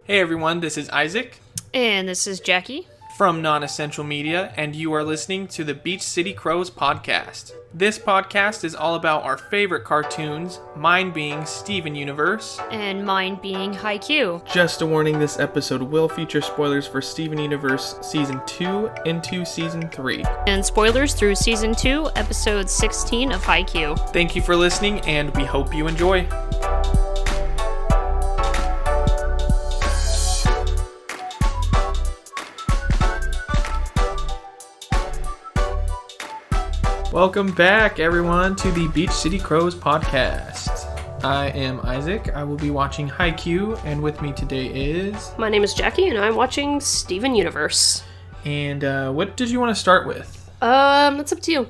Hey everyone, this is Isaac And this is Jackie from Nonessential Media, and you are listening to the Beach City CROWS podcast. This podcast is all about our favorite cartoons, mine being Steven Universe, and mine being Haikyuu. Just a warning, this episode will feature spoilers for Steven Universe Season 2 into Season 3. And spoilers through Season 2, Episode 16 of Haikyuu. Thank you for listening, and we hope you enjoy. Welcome back, everyone, to the Beach City CROWS podcast. I am Isaac. I will be watching Haikyuu, and with me today is... My name is Jackie, and I'm watching Steven Universe. And what did you want to start with? That's up to you.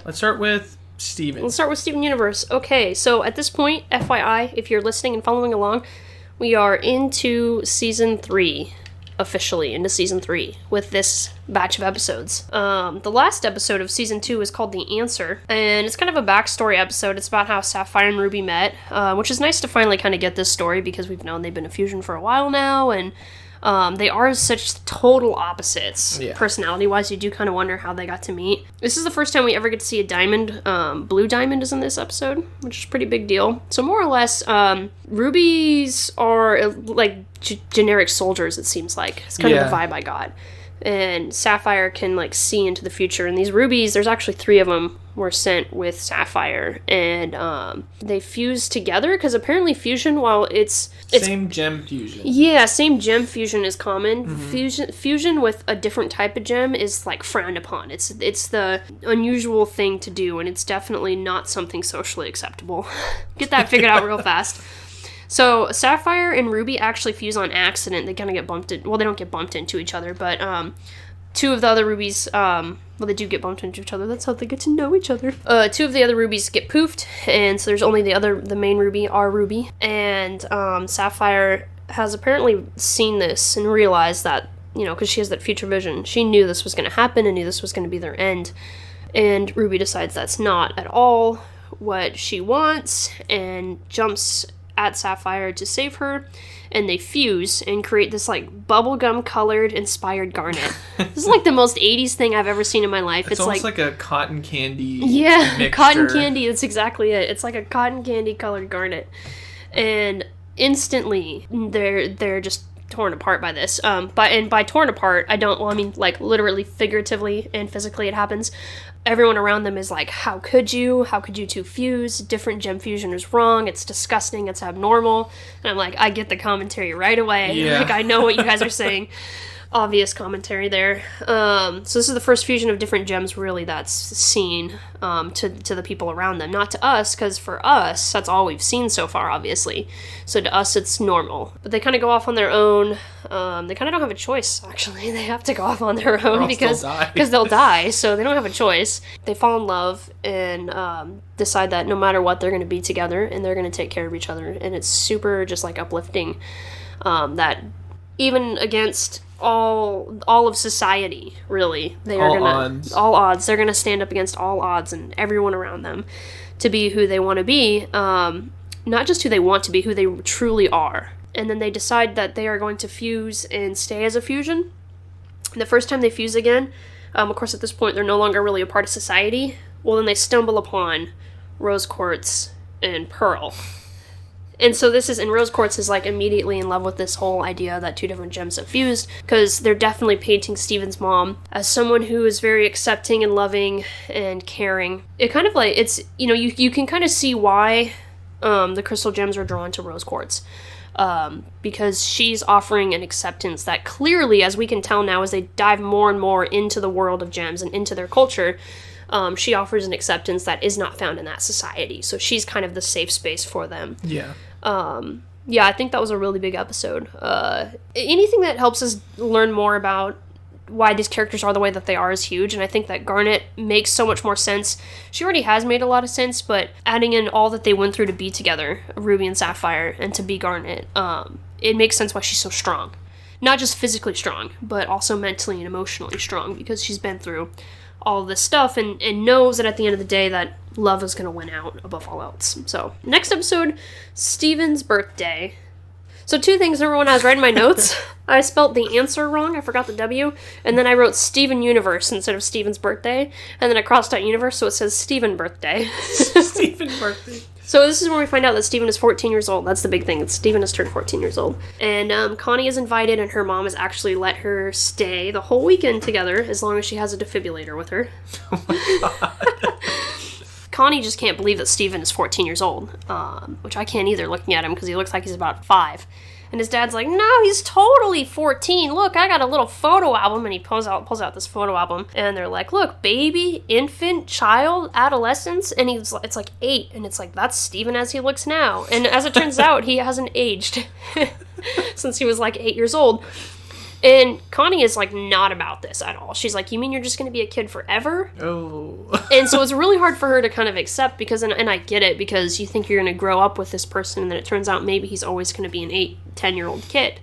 Let's start with Steven. Let's start with Steven Universe. Okay, so at this point, FYI, if you're listening and following along, we are into Season 3. Officially into Season 3 with this batch of episodes. The last episode of Season 2 is called The Answer, and it's kind of a backstory episode. It's about how Sapphire and Ruby met, which is nice to finally kind of get this story because we've known they've been a fusion for a while now, and they are such total opposites. Yeah. Personality-wise, you do kind of wonder how they got to meet. This is the first time we ever get to see a diamond. Blue Diamond is in this episode, which is a pretty big deal. So more or less, rubies are like generic soldiers, it seems like. It's kind of the vibe I got. And Sapphire can like see into the future. And these rubies, there's actually 3 of them were sent with Sapphire, and they fuse together because apparently fusion, while it's same gem fusion. Yeah, same gem fusion is common. Mm-hmm. Fusion with a different type of gem is like frowned upon. It's the unusual thing to do, and it's definitely not something socially acceptable. Get that figured out real fast. So Sapphire and Ruby actually fuse on accident. They kind of get bumped in. Well, they don't get bumped into each other, but 2 of the other rubies, well, they do get bumped into each other. That's how they get to know each other. 2 of the other rubies get poofed, and so there's only the main ruby, our ruby. And Sapphire has apparently seen this and realized that, you know, because she has that future vision, she knew this was going to happen and knew this was going to be their end. And Ruby decides that's not at all what she wants and jumps at Sapphire to save her, and they fuse and create this like bubblegum colored inspired garnet. This is like the most 80s thing I've ever seen in my life. It's almost like a cotton candy mixture. Cotton candy, that's exactly it. It's like a cotton candy colored garnet. And instantly they're just torn apart by this. By torn apart, I mean like literally, figuratively, and physically it happens. Everyone around them is like, how could you two fuse? Different gem fusion is wrong. It's disgusting. It's abnormal. And I'm like, I get the commentary right away. Yeah. Like, I know what you guys are saying. Obvious commentary there. So this is the first fusion of different gems, really, that's seen to the people around them. Not to us, because for us, that's all we've seen so far, obviously. So to us, it's normal. But they kind of go off on their own. They kind of don't have a choice, actually. They have to go off on their own because they'll die, so they don't have a choice. They fall in love and decide that no matter what, they're going to be together and they're going to take care of each other. And it's super just like uplifting that even against all of society, really, they are all odds. They're gonna stand up against all odds and everyone around them to be who they want to be, not just who they want to be, who they truly are. And then they decide that they are going to fuse and stay as a fusion. And the first time they fuse again, of course at this point they're no longer really a part of society. Well, then they stumble upon Rose Quartz and Pearl. And so Rose Quartz is like immediately in love with this whole idea that 2 different gems have fused, because they're definitely painting Steven's mom as someone who is very accepting and loving and caring. It kind of like, it's, you know, you can kind of see why the crystal gems are drawn to Rose Quartz. Because she's offering an acceptance that clearly, as we can tell now, as they dive more and more into the world of gems and into their culture, she offers an acceptance that is not found in that society. So she's kind of the safe space for them. Yeah. Yeah, I think that was a really big episode. Anything that helps us learn more about why these characters are the way that they are is huge, and I think that Garnet makes so much more sense. She already has made a lot of sense, but adding in all that they went through to be together, Ruby and Sapphire, and to be Garnet, it makes sense why she's so strong. Not just physically strong, but also mentally and emotionally strong, because she's been through all this stuff and knows that at the end of the day that love is going to win out above all else. So, next episode, Steven's birthday. So 2 things. Number 1, I was writing my notes. I spelled the answer wrong. I forgot the W. And then I wrote Steven Universe instead of Steven's birthday. And then I crossed out Universe, so it says Steven birthday. Steven birthday. So this is when we find out that Steven is 14 years old. That's the big thing. Steven has turned 14 years old. And Connie is invited, and her mom has actually let her stay the whole weekend together as long as she has a defibrillator with her. Oh my god. Connie just can't believe that Steven is 14 years old, which I can't either looking at him because he looks like he's about 5. And his dad's like, no, he's totally 14. Look, I got a little photo album. And he pulls out this photo album. And they're like, look, baby, infant, child, adolescence. And it's like 8. And it's like, that's Steven as he looks now. And as it turns out, he hasn't aged since he was like 8 years old. And Connie is, like, not about this at all. She's like, you mean you're just going to be a kid forever? Oh. And so it's really hard for her to kind of accept because, and I get it, because you think you're going to grow up with this person, and then it turns out maybe he's always going to be an 8, 10-year-old kid.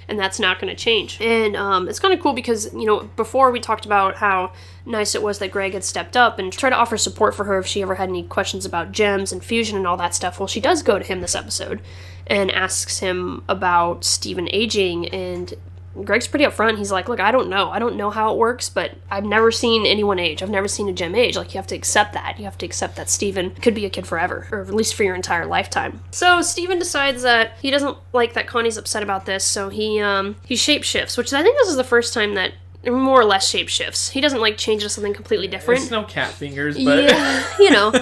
And that's not going to change. And it's kind of cool because, you know, before we talked about how nice it was that Greg had stepped up and tried to offer support for her if she ever had any questions about gems and fusion and all that stuff. Well, she does go to him this episode and asks him about Steven aging, and Greg's pretty upfront. He's like, look, I don't know how it works, but I've never seen anyone age. I've never seen a gem age. Like, you have to accept that. You have to accept that Steven could be a kid forever, or at least for your entire lifetime. So Steven decides that he doesn't like that Connie's upset about this, so he shapeshifts, which I think this is the first time that more or less shapeshifts. He doesn't, like, change to something completely different. It's no cat fingers, but... Yeah, you know.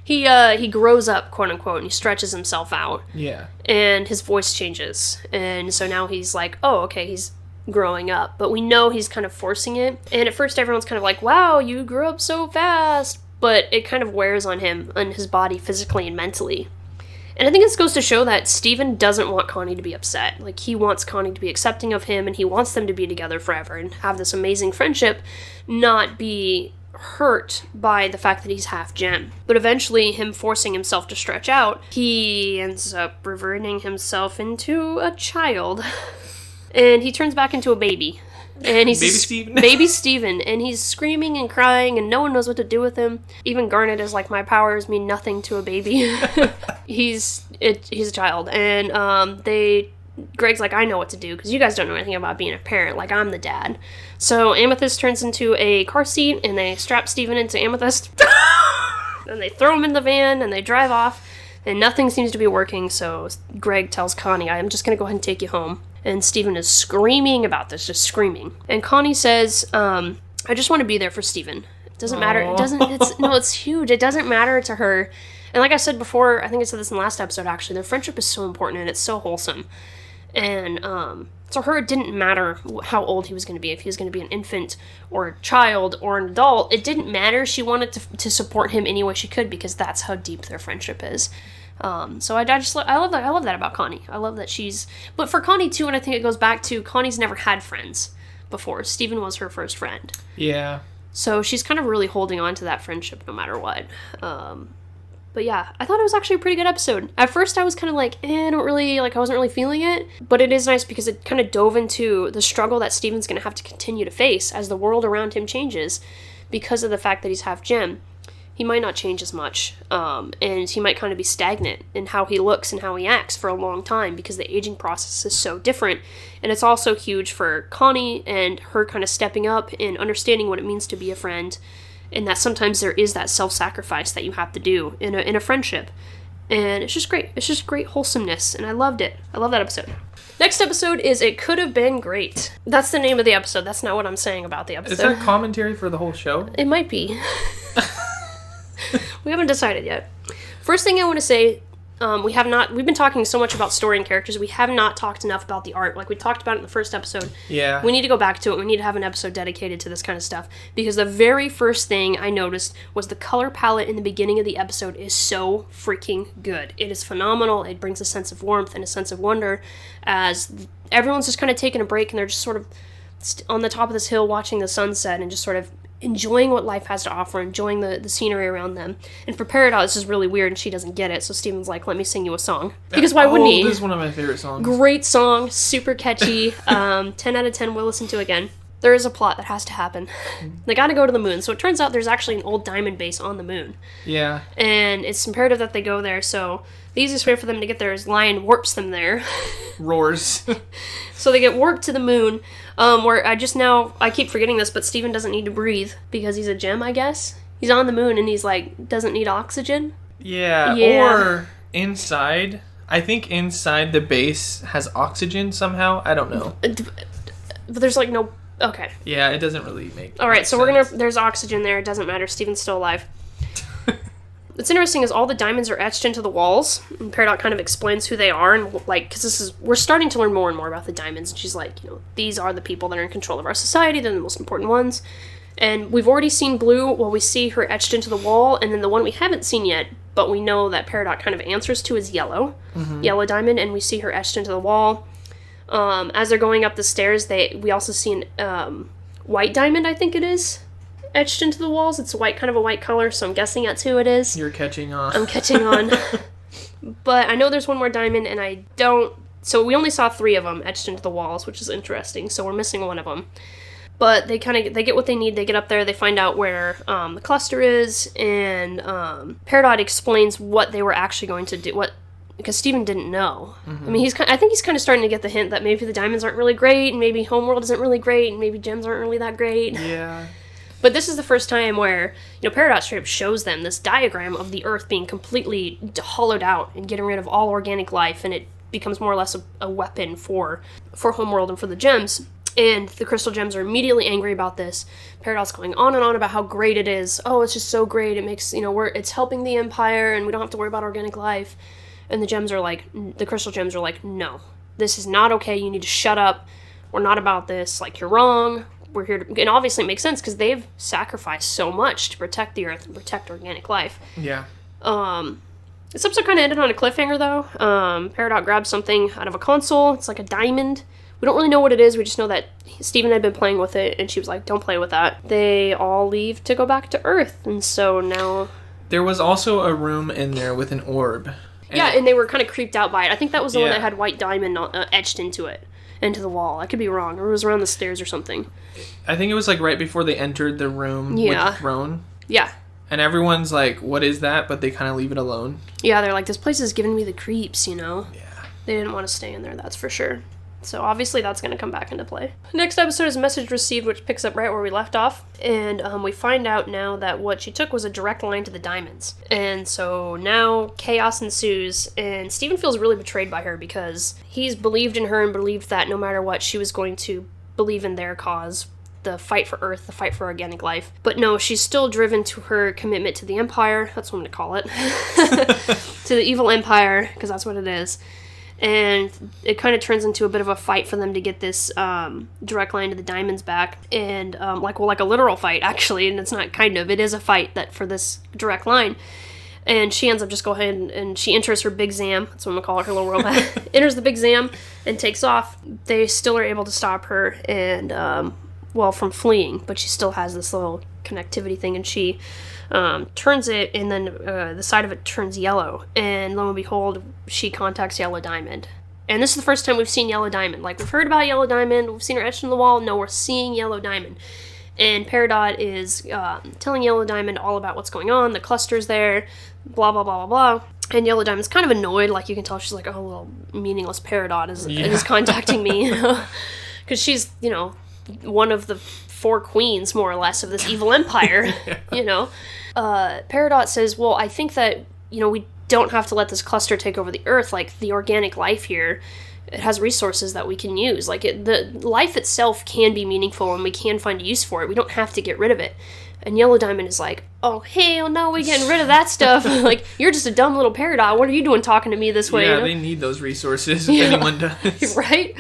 He grows up, quote unquote, and he stretches himself out. Yeah. And his voice changes. And so now he's like, oh, okay, he's growing up. But we know he's kind of forcing it. And at first everyone's kind of like, wow, you grew up so fast. But it kind of wears on him, on his body, physically and mentally. And I think this goes to show that Steven doesn't want Connie to be upset. Like, he wants Connie to be accepting of him, and he wants them to be together forever and have this amazing friendship, not be hurt by the fact that he's half gem. But eventually, him forcing himself to stretch out, he ends up reverting himself into a child. And he turns back into a baby. And he's Baby Steven? Baby Steven. And he's screaming and crying, and no one knows what to do with him. Even Garnet is like, my powers mean nothing to a baby. He's a child. And Greg's like, I know what to do, because you guys don't know anything about being a parent. Like, I'm the dad. So Amethyst turns into a car seat, and they strap Steven into Amethyst. And they throw him in the van, and they drive off. And nothing seems to be working, so Greg tells Connie, I'm just going to go ahead and take you home. And Steven is screaming about this, just screaming. And Connie says, I just want to be there for Steven. It doesn't matter. It's huge. It doesn't matter to her. And like I said before, I think I said this in the last episode, actually, their friendship is so important, and it's so wholesome. And to her, it didn't matter how old he was going to be, if he was going to be an infant or a child or an adult. It didn't matter. She wanted to support him any way she could, because that's how deep their friendship is. So I love that. I love that about Connie. I love that but for Connie too, and I think it goes back to Connie's never had friends before. Steven was her first friend. Yeah. So she's kind of really holding on to that friendship no matter what. But yeah, I thought it was actually a pretty good episode. At first I was kind of like, I wasn't really feeling it. But it is nice because it kind of dove into the struggle that Steven's going to have to continue to face as the world around him changes because of the fact that he's half gem. He might not change as much, and he might kind of be stagnant in how he looks and how he acts for a long time because the aging process is so different. And it's also huge for Connie and her kind of stepping up and understanding what it means to be a friend, and that sometimes there is that self-sacrifice that you have to do in a friendship. And it's just great. It's just great wholesomeness, and I loved it. I love that episode. Next episode is It Could Have Been Great. That's the name of the episode. That's not what I'm saying about the episode. Is that commentary for the whole show? It might be. We haven't decided yet. First thing I want to say, we've been talking so much about story and characters, we have not talked enough about the art. Like we talked about it in the first episode. Yeah. We need to go back to it. We need to have an episode dedicated to this kind of stuff. Because the very first thing I noticed was the color palette in the beginning of the episode is so freaking good. It is phenomenal. It brings a sense of warmth and a sense of wonder as everyone's just kind of taking a break and they're just sort of on the top of this hill watching the sunset and just sort of enjoying what life has to offer, enjoying the scenery around them. And for Peridot, this is really weird and she doesn't get it, so Steven's like, let me sing you a song. Because why wouldn't he? This is one of my favorite songs. Great song, super catchy, 10 out of 10 we'll listen to again. there is a plot that has to happen. They gotta go to the moon. So it turns out there's actually an old diamond base on the moon. Yeah. And it's imperative that they go there, so the easiest way for them to get there is Lion warps them there. Roars. So they get warped to the moon, where I keep forgetting this, but Steven doesn't need to breathe because he's a gem, I guess. He's on the moon and he's like, doesn't need oxygen. Yeah. Or inside. I think inside the base has oxygen somehow. I don't know. But there's like no... Okay. Yeah, it doesn't really make Alright, so sense. there's oxygen there, it doesn't matter, Steven's still alive. What's interesting is all the diamonds are etched into the walls, and Peridot kind of explains who they are, and like, because we're starting to learn more and more about the diamonds, and she's like, these are the people that are in control of our society, they're the most important ones. And we've already seen Blue, we see her etched into the wall, and then the one we haven't seen yet, but we know that Peridot kind of answers to is Yellow. Mm-hmm. Yellow Diamond, and we see her etched into the wall. As they're going up the stairs, we also see an White Diamond, I think it is, etched into the walls. It's kind of a white color, so I'm guessing that's who it is. You're catching on. I'm catching on. But I know there's one more diamond, and I don't... So we only saw 3 of them etched into the walls, which is interesting, so we're missing one of them. But they get what they need, they get up there, they find out where the cluster is, and Peridot explains what they were actually going to do, because Steven didn't know. Mm-hmm. I mean, I think he's kind of starting to get the hint that maybe the diamonds aren't really great, and maybe Homeworld isn't really great, and maybe gems aren't really that great. Yeah. But this is the first time where, Peridot straight up shows them this diagram of the Earth being completely hollowed out and getting rid of all organic life, and it becomes more or less a weapon for Homeworld and for the gems. And the crystal gems are immediately angry about this. Peridot's going on and on about how great it is. Oh, it's just so great. It makes, it's helping the Empire, and we don't have to worry about organic life. And the crystal gems are like, no, this is not okay. You need to shut up. We're not about this. Like, you're wrong. We're here to... And obviously it makes sense because they've sacrificed so much to protect the Earth and protect organic life. Yeah. This episode kind of ended on a cliffhanger, though. Peridot grabs something out of a console. It's like a diamond. We don't really know what it is. We just know that Steven had been playing with it, and she was like, don't play with that. They all leave to go back to Earth, and so now... There was also a room in there with an orb. And they were kind of creeped out by it. I think that was the one that had White Diamond etched into the wall. I could be wrong, or it was around the stairs or something. I think it was like right before they entered the room with the throne. Yeah. And everyone's like, what is that? But they kind of leave it alone. Yeah, they're like, this place is giving me the creeps, Yeah. They didn't want to stay in there, that's for sure. So obviously that's going to come back into play. Next episode is Message Received, which picks up right where we left off. And we find out now that what she took was a direct line to the diamonds. And so now chaos ensues, and Steven feels really betrayed by her because he's believed in her and believed that no matter what, she was going to believe in their cause, the fight for Earth, the fight for organic life. But no, she's still driven to her commitment to the Empire. That's what I'm going to call it. To the evil Empire, because that's what it is. And it kind of turns into a bit of a fight for them to get this direct line to the diamonds back. And like a literal fight, actually. And it's not kind of. It is a fight for this direct line. And she ends up just going ahead and she enters her big Zam. That's what I'm going to call it, her little robot. Enters the big Zam and takes off. They still are able to stop her and, from fleeing. But she still has this little connectivity thing. And she turns it, and then the side of it turns yellow. And lo and behold, she contacts Yellow Diamond. And this is the first time we've seen Yellow Diamond. Like, we've heard about Yellow Diamond, we've seen her etched in the wall. No, we're seeing Yellow Diamond. And Peridot is telling Yellow Diamond all about what's going on. The cluster's there, blah, blah, blah, blah, blah. And Yellow Diamond's kind of annoyed. Like, you can tell she's like, oh, little meaningless Peridot is contacting me. Because she's, one of the 4 queens, more or less, of this evil empire, Peridot says, well, I think that, we don't have to let this cluster take over the Earth. Like, the organic life here, it has resources that we can use. Like, the life itself can be meaningful, and we can find a use for it. We don't have to get rid of it. And Yellow Diamond is like, oh, hell no, we're getting rid of that stuff. Like, you're just a dumb little Peridot. What are you doing talking to me this way? Yeah, they need those resources if anyone does. Right?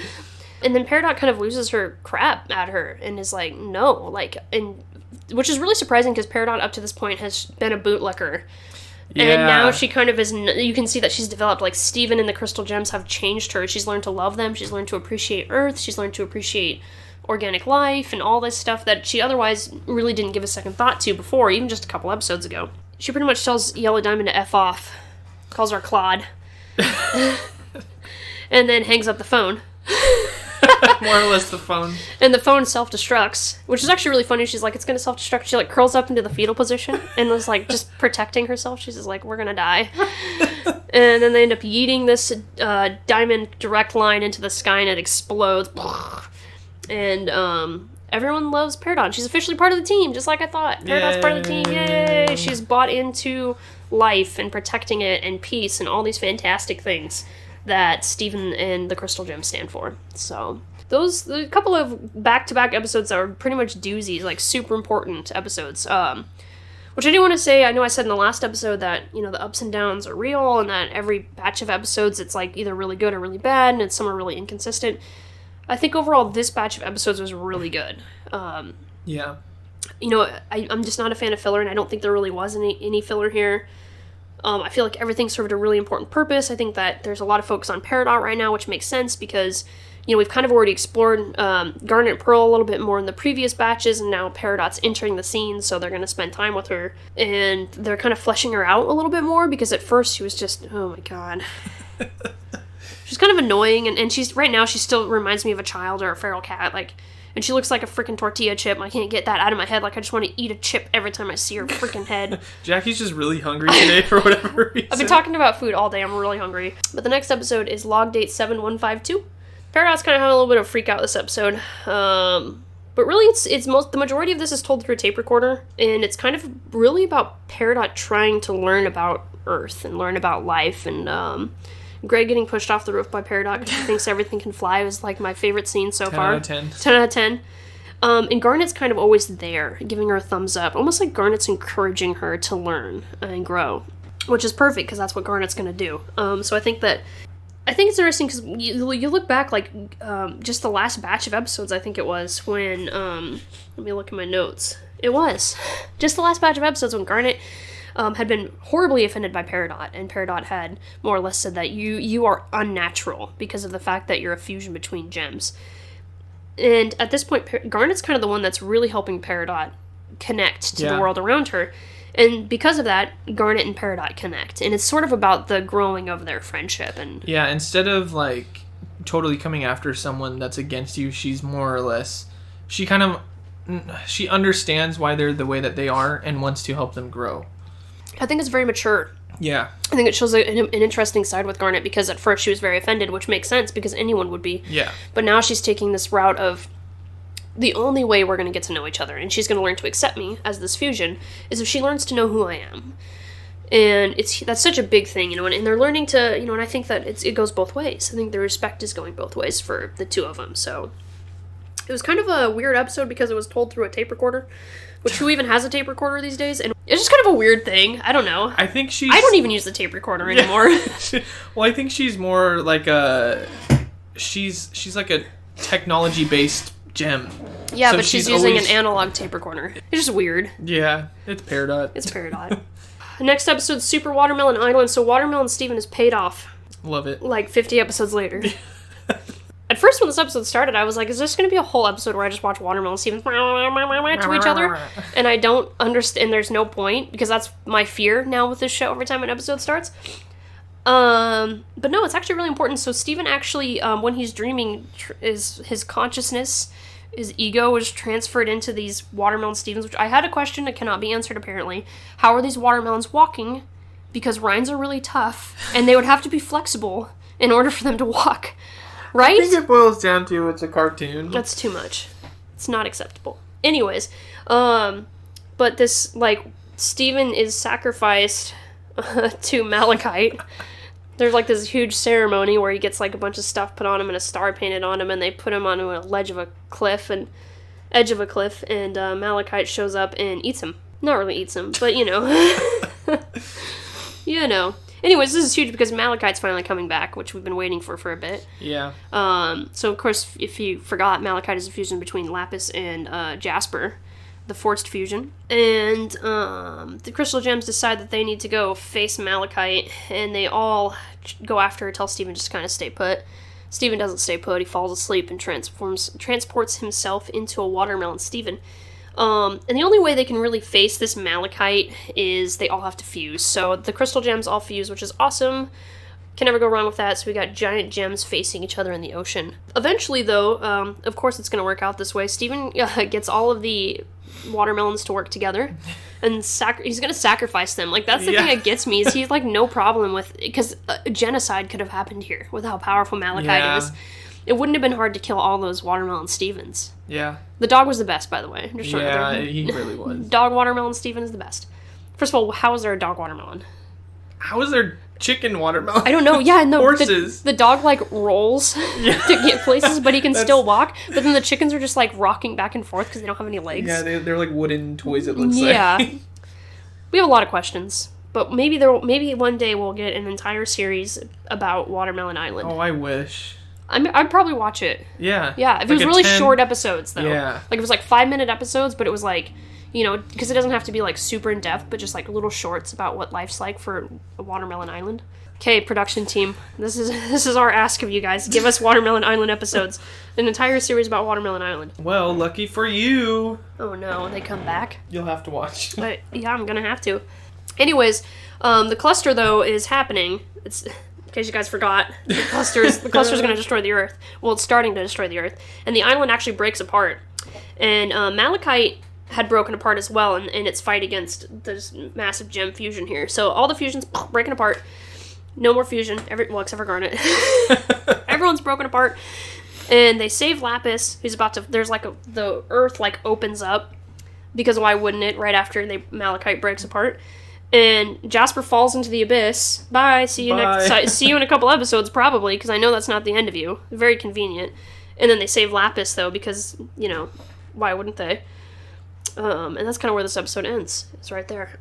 And then Peridot kind of loses her crap at her and is like, no, like, and which is really surprising because Peridot up to this point has been a bootlicker. Yeah. And now she kind of is, you can see that she's developed, like, Steven and the Crystal Gems have changed her. She's learned to love them. She's learned to appreciate Earth. She's learned to appreciate organic life and all this stuff that she otherwise really didn't give a second thought to before, even just a couple episodes ago. She pretty much tells Yellow Diamond to F off, calls her Claude, and then hangs up the phone. More or less the phone. And the phone self-destructs, which is actually really funny. She's like, it's going to self-destruct. She, like, curls up into the fetal position and was, like, just protecting herself. She's just like, we're going to die. And then they end up yeeting this diamond direct line into the sky, and it explodes. And everyone loves Peridot. She's officially part of the team, just like I thought. Peridot's part of the team. Yay! She's bought into life and protecting it and peace and all these fantastic things that Steven and the Crystal Gems stand for. So a couple of back-to-back episodes that were pretty much doozies, like super important episodes. Which I do want to say, I know I said in the last episode that, you know, the ups and downs are real, and that every batch of episodes, it's like either really good or really bad, and some are really inconsistent. I think overall this batch of episodes was really good. Yeah. You know, I'm just not a fan of filler, and I don't think there really was any filler here. I feel like everything served a really important purpose. I think that there's a lot of focus on Peridot right now, which makes sense because, you know, we've kind of already explored Garnet and Pearl a little bit more in the previous batches, and now Peridot's entering the scene, so they're going to spend time with her. And they're kind of fleshing her out a little bit more, because at first she was just, oh my god. She's kind of annoying, and she still reminds me of a child or a feral cat, like, and she looks like a freaking tortilla chip. I can't get that out of my head. Like, I just want to eat a chip every time I see her freaking head. Jackie's just really hungry today for whatever reason. I've been talking about food all day. I'm really hungry. But the next episode is log date 7152. Peridot's kind of having a little bit of freak out this episode. But really, the majority of this is told through a tape recorder, and it's kind of really about Peridot trying to learn about Earth and learn about life, and Greg getting pushed off the roof by Peridot because she thinks everything can fly was like my favorite scene so far. 10 out of 10. 10 out of 10. And Garnet's kind of always there, giving her a thumbs up, almost like Garnet's encouraging her to learn and grow, which is perfect because that's what Garnet's going to do. So I think it's interesting because you look back, like, just the last batch of episodes, I think it was, when, let me look at my notes. It was just the last batch of episodes when Garnet had been horribly offended by Peridot, and Peridot had more or less said that you are unnatural because of the fact that you're a fusion between gems. And at this point, Garnet's kind of the one that's really helping Peridot connect to the world around her. And because of that, Garnet and Peridot connect. And it's sort of about the growing of their friendship. And yeah, instead of, like, totally coming after someone that's against you, she's more or less... She understands why they're the way that they are and wants to help them grow. I think it's very mature. Yeah. I think it shows an interesting side with Garnet, because at first she was very offended, which makes sense because anyone would be. Yeah. But now she's taking this route of the only way we're going to get to know each other, and she's going to learn to accept me as this fusion, is if she learns to know who I am. And that's such a big thing, you know, and they're learning to, you know, and I think that it goes both ways. I think the respect is going both ways for the two of them, so... It was kind of a weird episode because it was told through a tape recorder, which who even has a tape recorder these days? And it's just kind of a weird thing. I don't know. I think I don't even use the tape recorder anymore. Well, I think she's more like she's like a technology-based gem. Yeah, so but she's using an analog tape recorder. It's just weird. Yeah, it's Peridot. It's Peridot. The next episode's Super Watermelon Island. So Watermelon Steven is paid off. Love it. Like 50 episodes later. At first, when this episode started, I was like, is this going to be a whole episode where I just watch Watermelon and Steven to each other? And I don't understand, there's no point, because that's my fear now with this show every time an episode starts. But no, it's actually really important. So Steven actually, when he's dreaming, his consciousness, his ego is transferred into these Watermelon Stevens, which I had a question that cannot be answered, apparently. How are these watermelons walking? Because rinds are really tough, and they would have to be flexible in order for them to walk. Right? I think it boils down to it's a cartoon. That's too much. It's not acceptable. Anyways, but this, like, Steven is sacrificed to Malachite. There's, like, this huge ceremony where he gets, like, a bunch of stuff put on him and a star painted on him, and they put him on a edge of a cliff, and Malachite shows up and eats him. Not really eats him, but, you know. You know. Anyways, this is huge because Malachite's finally coming back, which we've been waiting for a bit. Yeah. So, of course, if you forgot, Malachite is a fusion between Lapis and Jasper, the forced fusion. And the Crystal Gems decide that they need to go face Malachite, and they all go after her, tell Steven just kind of stay put. Steven doesn't stay put. He falls asleep and transports himself into a Watermelon Steven. And the only way they can really face this Malachite is they all have to fuse. So the Crystal Gems all fuse, which is awesome. Can never go wrong with that. So we got giant gems facing each other in the ocean. Eventually, though, of course it's going to work out this way. Steven gets all of the watermelons to work together, and he's going to sacrifice them. Like, that's the thing that gets me, is he's, like, no problem with... Because genocide could have happened here with how powerful Malachite is. It wouldn't have been hard to kill all those watermelon Stevens. Yeah. The dog was the best, by the way. He really was. Dog watermelon Steven is the best. First of all, how is there a dog watermelon? How is there chicken watermelon? I don't know. Yeah, no. Horses. The dog, like, rolls to get places, but he can still walk. But then the chickens are just, like, rocking back and forth because they don't have any legs. Yeah, they're like wooden toys, it looks like. Yeah. We have a lot of questions. But maybe one day we'll get an entire series about Watermelon Island. Oh, I wish. I'd probably watch it. Yeah. Yeah, if it was really short episodes, though. Yeah. Like, it was, like, 5-minute episodes, but it was, like... You know, because it doesn't have to be, like, super in-depth, but just, like, little shorts about what life's like for a Watermelon Island. Okay, production team. This is our ask of you guys. Give us Watermelon Island episodes. An entire series about Watermelon Island. Well, lucky for you. Oh, no. They come back? You'll have to watch. But, yeah, I'm gonna have to. Anyways, the cluster, though, is happening. It's... In case you guys forgot, the cluster's going to destroy the Earth. Well, it's starting to destroy the Earth. And the island actually breaks apart. And Malachite had broken apart as well in its fight against this massive gem fusion here. So all the fusions breaking apart. No more fusion. Except for Garnet. Everyone's broken apart. And they save Lapis, who's about to... There's like the Earth like opens up. Because why wouldn't it right after Malachite breaks apart? And Jasper falls into the abyss. Bye. See you in a couple episodes, probably, because I know that's not the end of you. Very convenient. And then they save Lapis, though, because, you know, why wouldn't they? And that's kind of where this episode ends. It's right there.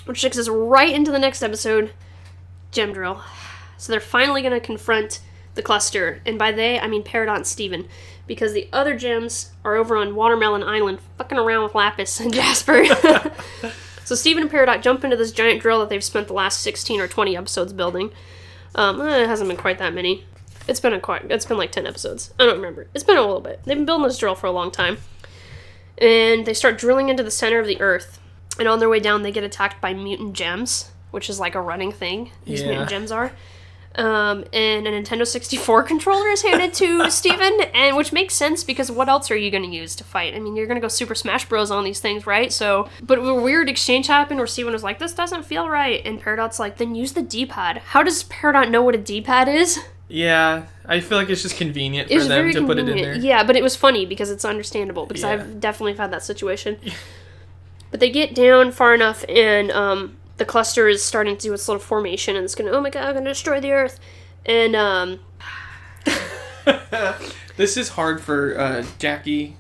Which takes us right into the next episode, Gem Drill. So they're finally going to confront the cluster. And by they, I mean Peridot and Steven. Because the other gems are over on Watermelon Island fucking around with Lapis and Jasper. So Steven and Peridot jump into this giant drill that they've spent the last 16 or 20 episodes building. It hasn't been quite that many. It's been like 10 episodes. I don't remember. It's been a little bit. They've been building this drill for a long time. And they start drilling into the center of the Earth. And on their way down, they get attacked by mutant gems, which is like a running thing. These mutant gems are. And a Nintendo 64 controller is handed to Steven, and which makes sense because what else are you going to use to fight? I mean, you're going to go Super Smash Bros. On these things, right? So, but a weird exchange happened where Steven was like, this doesn't feel right, and Peridot's like, then use the D-pad. How does Peridot know what a D-pad is? Yeah, I feel like it's just convenient for them to put it in there. Yeah, but it was funny because it's understandable, because I've definitely had that situation. But they get down far enough, and the cluster is starting to do its little formation, and it's going to, oh my god, I'm going to destroy the Earth. And, this is hard for Jackie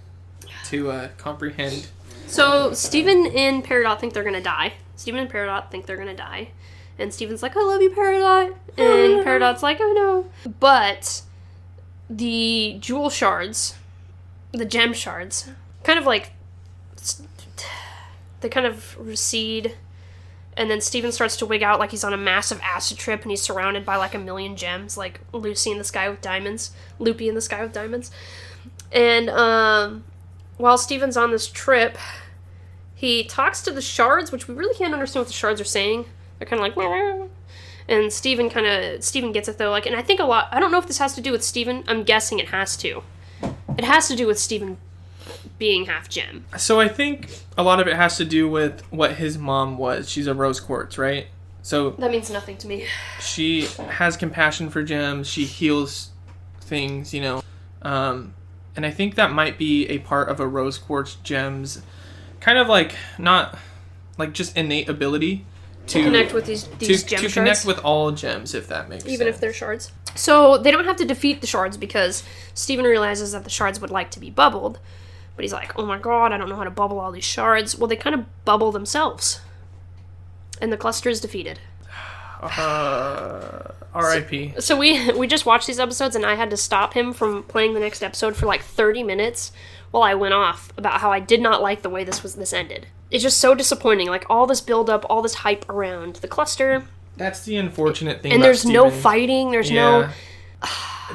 to comprehend. So, Steven and Peridot think they're going to die. And Steven's like, I love you, Peridot. And Peridot's like, oh no. But the jewel shards, the gem shards, kind of like, they kind of recede. And then Steven starts to wig out like he's on a massive acid trip and he's surrounded by like a million gems, like Lucy in the sky with diamonds. Loopy in the sky with diamonds. And while Steven's on this trip, he talks to the shards, which we really can't understand what the shards are saying. They're kind of like, Meow. And Steven gets it though. Like, and I think I don't know if this has to do with Steven. I'm guessing it has to. It has to do with Steven being half gem. So I think a lot of it has to do with what his mom was. She's a rose quartz, right? So that means nothing to me. She has compassion for gems. She heals things, you know. And I think that might be a part of a rose quartz gem's kind of like not like just innate ability to connect with these gem shards. To connect with all gems, if that makes sense. Even if they're shards. So they don't have to defeat the shards because Steven realizes that the shards would like to be bubbled. But he's like, oh my god, I don't know how to bubble all these shards. Well, they kind of bubble themselves. And the cluster is defeated. R.I.P. So we just watched these episodes, and I had to stop him from playing the next episode for like 30 minutes while I went off about how I did not like the way this ended. It's just so disappointing. Like, all this build-up, all this hype around the cluster. That's the unfortunate thing and about there's Steven. No fighting, there's no...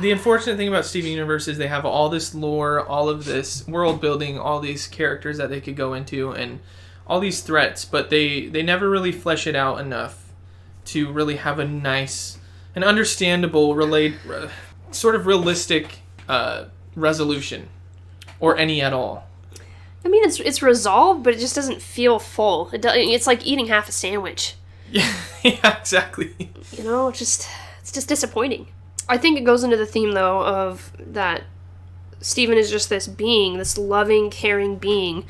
The unfortunate thing about Steven Universe is they have all this lore, all of this world building, all these characters that they could go into, and all these threats, but they never really flesh it out enough to really have a nice an understandable, sort of realistic resolution, or any at all. I mean, it's resolved, but it just doesn't feel full. It's like eating half a sandwich. Yeah, yeah, exactly. You know, it's just disappointing. I think it goes into the theme, though, of that Steven is just this being, this loving, caring being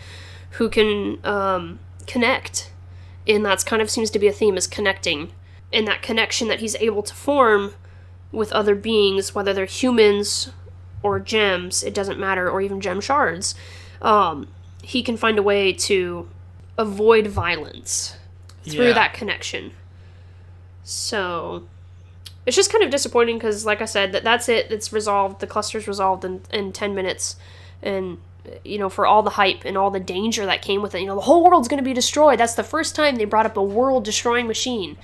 who can connect. And that's kind of seems to be a theme, is connecting. And that connection that he's able to form with other beings, whether they're humans or gems, it doesn't matter, or even gem shards. He can find a way to avoid violence through that connection. So it's just kind of disappointing because, like I said, that's it. It's resolved. The cluster's resolved in 10 minutes. And, you know, for all the hype and all the danger that came with it, you know, the whole world's going to be destroyed. That's the first time they brought up a world-destroying machine.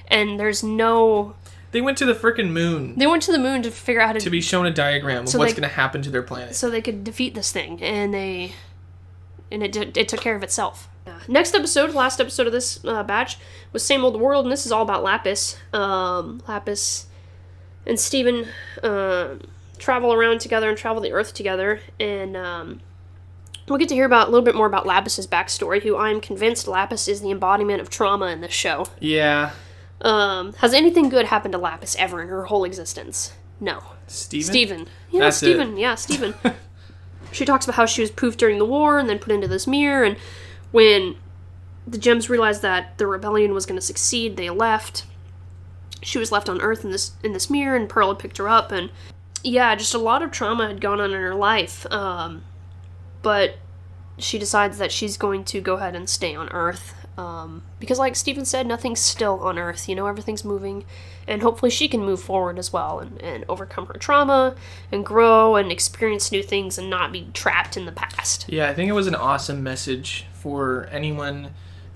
And there's no... They went to the frickin' moon. They went to the moon to figure out how to... To be shown a diagram of what's going to happen to their planet. So they could defeat this thing. And it took care of itself. Next episode, last episode of this batch, was Same Old World, and this is all about Lapis. Lapis and Steven travel around together and travel the Earth together, and we'll get to hear a little bit more about Lapis's backstory, who I'm convinced Lapis is the embodiment of trauma in this show. Yeah. Has anything good happened to Lapis ever in her whole existence? No. Steven. Yeah, That's Steven. It. Yeah, Steven. She talks about how she was poofed during the war and then put into this mirror, and when the gems realized that the rebellion was going to succeed, they left. She was left on Earth in this mirror, and Pearl had picked her up, and yeah, just a lot of trauma had gone on in her life. But she decides that she's going to go ahead and stay on Earth. Because like Steven said, nothing's still on Earth, you know, everything's moving, and hopefully she can move forward as well and overcome her trauma and grow and experience new things and not be trapped in the past. Yeah, I think it was an awesome message for anyone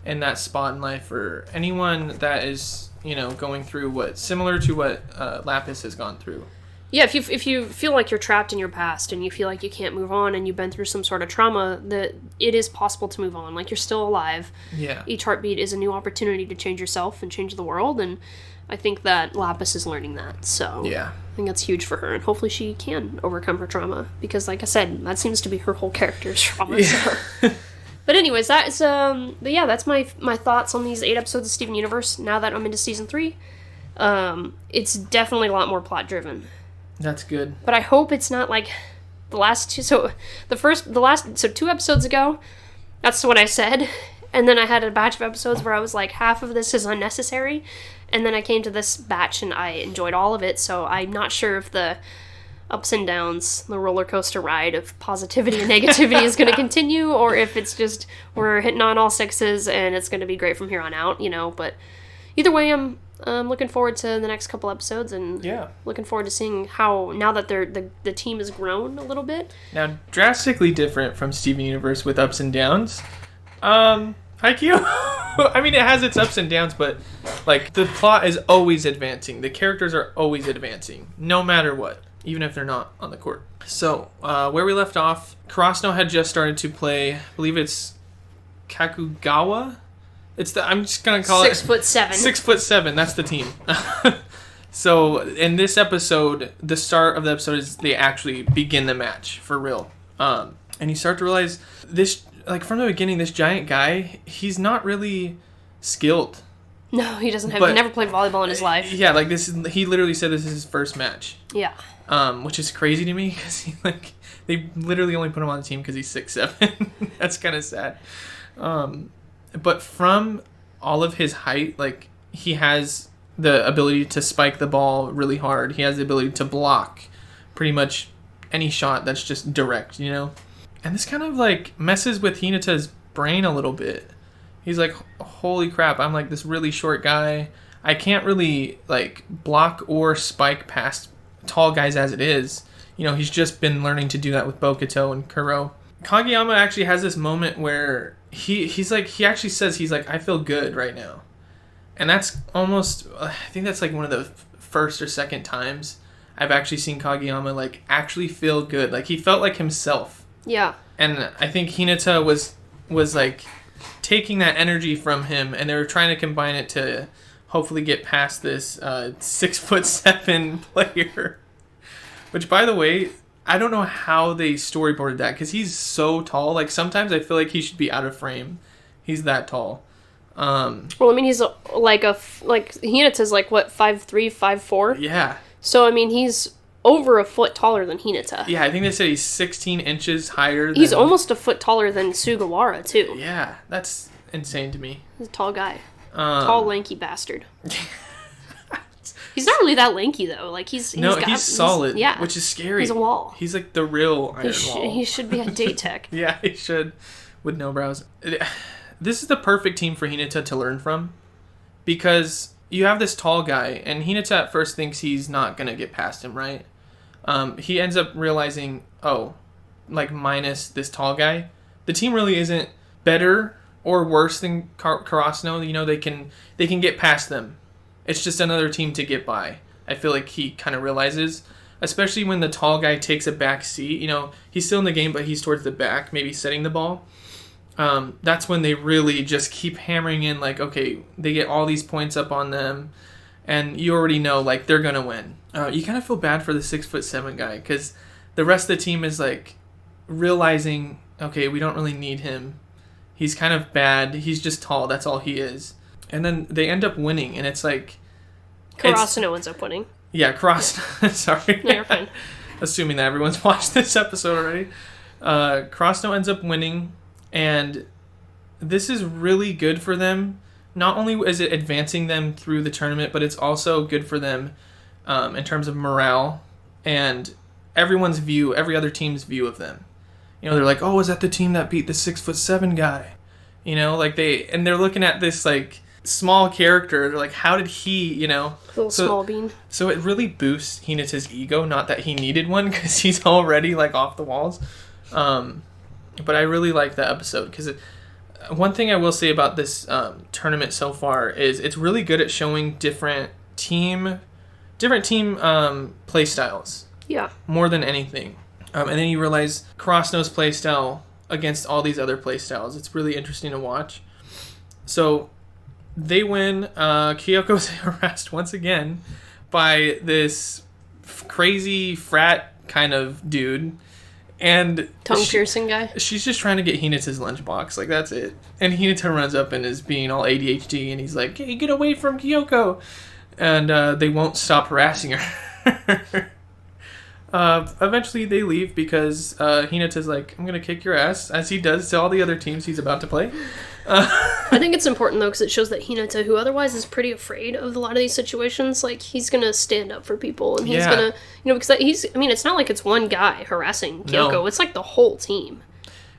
in that spot in life, or anyone that is, you know, going through similar to what Lapis has gone through. Yeah, if you feel like you're trapped in your past and you feel like you can't move on and you've been through some sort of trauma, that it is possible to move on. Like, you're still alive. Yeah. Each heartbeat is a new opportunity to change yourself and change the world, and I think that Lapis is learning that. So yeah, I think that's huge for her, and hopefully she can overcome her trauma, because like I said, that seems to be her whole character's trauma. Yeah. So. But anyways, that is but yeah, that's my thoughts on these 8 episodes of Steven Universe now that I'm into season 3. It's definitely a lot more plot driven. That's good. But I hope it's not like the last two. So 2 episodes ago, that's what I said. And then I had a batch of episodes where I was like, half of this is unnecessary. And then I came to this batch and I enjoyed all of it. So I'm not sure if the ups and downs, the roller coaster ride of positivity and negativity is going to continue, or if it's just we're hitting on all 6s and it's going to be great from here on out, you know. But either way, I'm looking forward to the next couple episodes, and looking forward to seeing how, now that the team has grown a little bit. Now, drastically different from Steven Universe with ups and downs. Haikyuu, I mean, it has its ups and downs, but like the plot is always advancing. The characters are always advancing, no matter what, even if they're not on the court. So, where we left off, Karasuno had just started to play, I believe it's Kakugawa? I'm just going to call 6'7". 6'7", that's the team. So, in this episode, the start of the episode is they actually begin the match, for real. And you start to realize this, like, from the beginning, this giant guy, he's not really skilled. No, he doesn't have, he never played volleyball in his life. Yeah, like, he literally said this is his first match. Yeah. Which is crazy to me, because they literally only put him on the team because he's 6'7". That's kind of sad. But from all of his height, like, he has the ability to spike the ball really hard. He has the ability to block pretty much any shot that's just direct, you know? And this kind of, like, messes with Hinata's brain a little bit. He's like, holy crap, I'm, like, this really short guy. I can't really, like, block or spike past tall guys as it is. You know, he's just been learning to do that with Bokuto and Kuro. Kageyama actually has this moment where he's like, he actually says, he's like, I feel good right now. And that's almost, I think that's like one of the first or second times I've actually seen Kageyama like actually feel good. Like, he felt like himself. Yeah. And I think Hinata was like taking that energy from him, and they were trying to combine it to hopefully get past this 6'7" player. Which, by the way, I don't know how they storyboarded that because he's so tall. Like, sometimes I feel like he should be out of frame. He's that tall. Well, I mean, he's like Hinata's like what, 5'3", 5'4"? Yeah. So I mean, he's over a foot taller than Hinata. Yeah, I think they said he's 16 inches higher. He's almost a foot taller than Sugawara too. Yeah, that's insane to me. He's a tall guy, tall lanky bastard. He's not really that lanky though. Like he's solid. Yeah, which is scary. He's a wall. He's like the real Iron Wall. He should be a date tech. Yeah, he should, with no brows. This is the perfect team for Hinata to learn from, because you have this tall guy, and Hinata at first thinks he's not gonna get past him, right? He ends up realizing, minus this tall guy, the team really isn't better or worse than Karasuno. You know, they can get past them. It's just another team to get by. I feel like he kind of realizes, especially when the tall guy takes a back seat. You know, he's still in the game, but he's towards the back, maybe setting the ball. That's when they really just keep hammering in, like, okay, they get all these points up on them, and you already know, like, they're gonna win. You kind of feel bad for the 6'7" guy, because the rest of the team is, like, realizing, okay, we don't really need him. He's kind of bad. He's just tall. That's all he is. And then they end up winning, and it's like... Karasuno ends up winning. Yeah, Karasuno... Sorry. No, you're fine. Assuming that everyone's watched this episode already. Karasuno ends up winning, and this is really good for them. Not only is it advancing them through the tournament, but it's also good for them in terms of morale and everyone's view, every other team's view of them. You know, they're like, oh, is that the team that beat the 6'7" guy? You know, like they're looking at this, like, small character. They're like, how did he, you know? Little small bean. So it really boosts Hinata's ego, not that he needed one, because he's already, like, off the walls. But I really like that episode, because one thing I will say about this tournament so far is it's really good at showing different team play styles. Yeah. More than anything. And then you realize Karasuno's play style against all these other play styles. It's really interesting to watch. So they win. Kyoko's harassed once again by this crazy frat kind of dude. And tongue-piercing guy. She's just trying to get Hinata's lunchbox. Like, that's it. And Hinata runs up and is being all ADHD, and he's like, hey, get away from Kyoko. And they won't stop harassing her. Eventually they leave because Hinata's like, I'm going to kick your ass, as he does to all the other teams he's about to play. I think it's important, though, because it shows that Hinata, who otherwise is pretty afraid of a lot of these situations, like, he's going to stand up for people, and he's going to, you know, because it's not like it's one guy harassing Kyoko, no. It's like the whole team.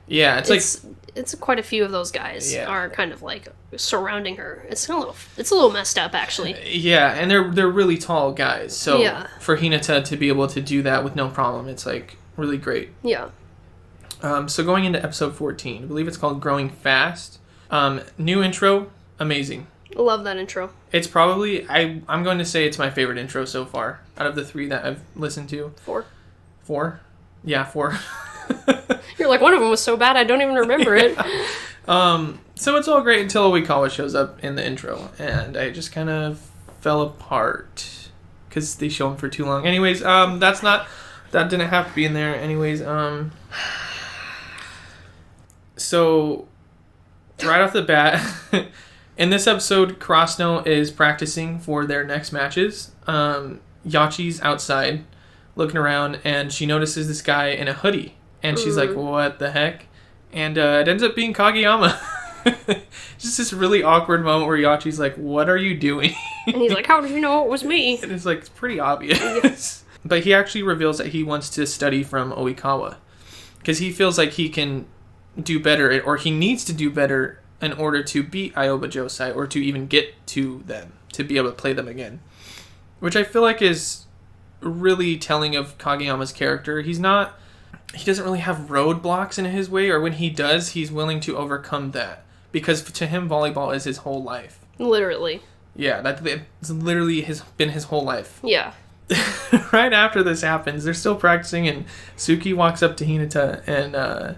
Yeah, it's quite a few of those guys are kind of, like, surrounding her. It's a little messed up, actually. Yeah, and they're really tall guys, so for Hinata to be able to do that with no problem, it's, like, really great. Yeah. So going into episode 14, I believe it's called Growing Fast. New intro, amazing. Love that intro. It's probably, I'm going to say it's my favorite intro so far, out of the 3 that I've listened to. 4? 4? Yeah, 4. You're like, one of them was so bad I don't even remember it. So it's all great until Oikawa shows up in the intro, and I just kind of fell apart, because they show him for too long. Anyways, that didn't have to be in there. Anyways, so... right off the bat, in this episode, Karasuno is practicing for their next matches. Yachi's outside, looking around, and she notices this guy in a hoodie. And she's like, what the heck? And it ends up being Kageyama. Just this really awkward moment where Yachi's like, what are you doing? And he's like, how did you know it was me? And it's like, it's pretty obvious. But he actually reveals that he wants to study from Oikawa. Because he feels like he can do better, or he needs to do better in order to beat Aoba Josai, or to even get to them, to be able to play them again. Which I feel like is really telling of Kageyama's character. He doesn't really have roadblocks in his way, or when he does, he's willing to overcome that. Because to him, volleyball is his whole life. Literally. Yeah, that's literally been his whole life. Yeah. Right after this happens, they're still practicing, and Suki walks up to Hinata, and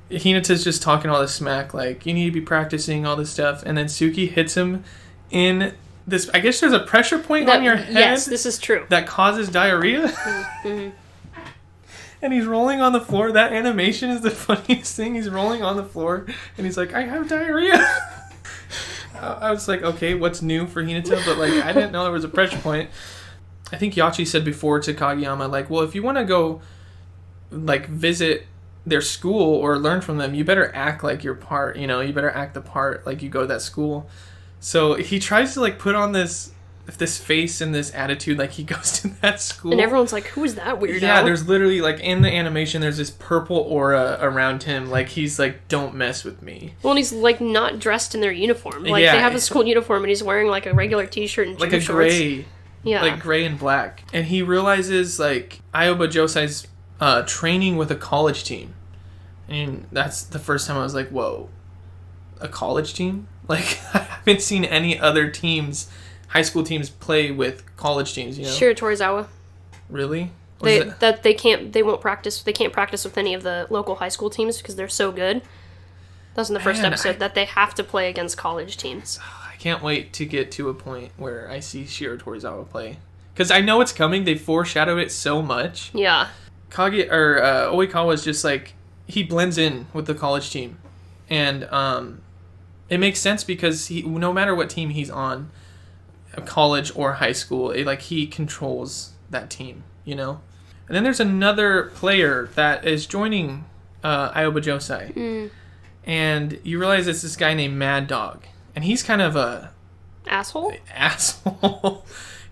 Hinata's just talking all this smack, like, you need to be practicing all this stuff, and then Suki hits him in I guess there's a pressure point on your head. Yes, this is true. That causes diarrhea. Mm-hmm. And he's rolling on the floor. That animation is the funniest thing. He's rolling on the floor, and he's like, I have diarrhea. I was like, okay, what's new for Hinata? But, like, I didn't know there was a pressure point. I think Yachi said before to Kageyama, like, well, if you want to go, like, visit their school or learn from them, you better act like your part, you know? You better act the part like you go to that school. So he tries to, like, put on this face and this attitude like he goes to that school. And everyone's like, who is that weirdo? Yeah, there's literally, like, in the animation, there's this purple aura around him. Like, he's like, don't mess with me. Well, and he's, like, not dressed in their uniform. Like, they have a school uniform, and he's wearing, like, a regular t-shirt and like gym a shorts. gray. Yeah. Like, gray and black. And he realizes, like, Aoba Josai's training with a college team. And that's the first time I was like, whoa, a college team? Like, I haven't seen any other teams, high school teams, play with college teams, you know? Shiratorizawa. Really? They can't practice with any of the local high school teams because they're so good. That's in the first episode, that they have to play against college teams. I can't wait to get to a point where I see Shiratorizawa play. Because I know it's coming, they foreshadow it so much. Yeah. Oikawa is just like, he blends in with the college team. And it makes sense because no matter what team he's on, college or high school, he controls that team, you know? And then there's another player that is joining Aoba Josai. Mm. And you realize it's this guy named Mad Dog. And he's kind of a... Asshole?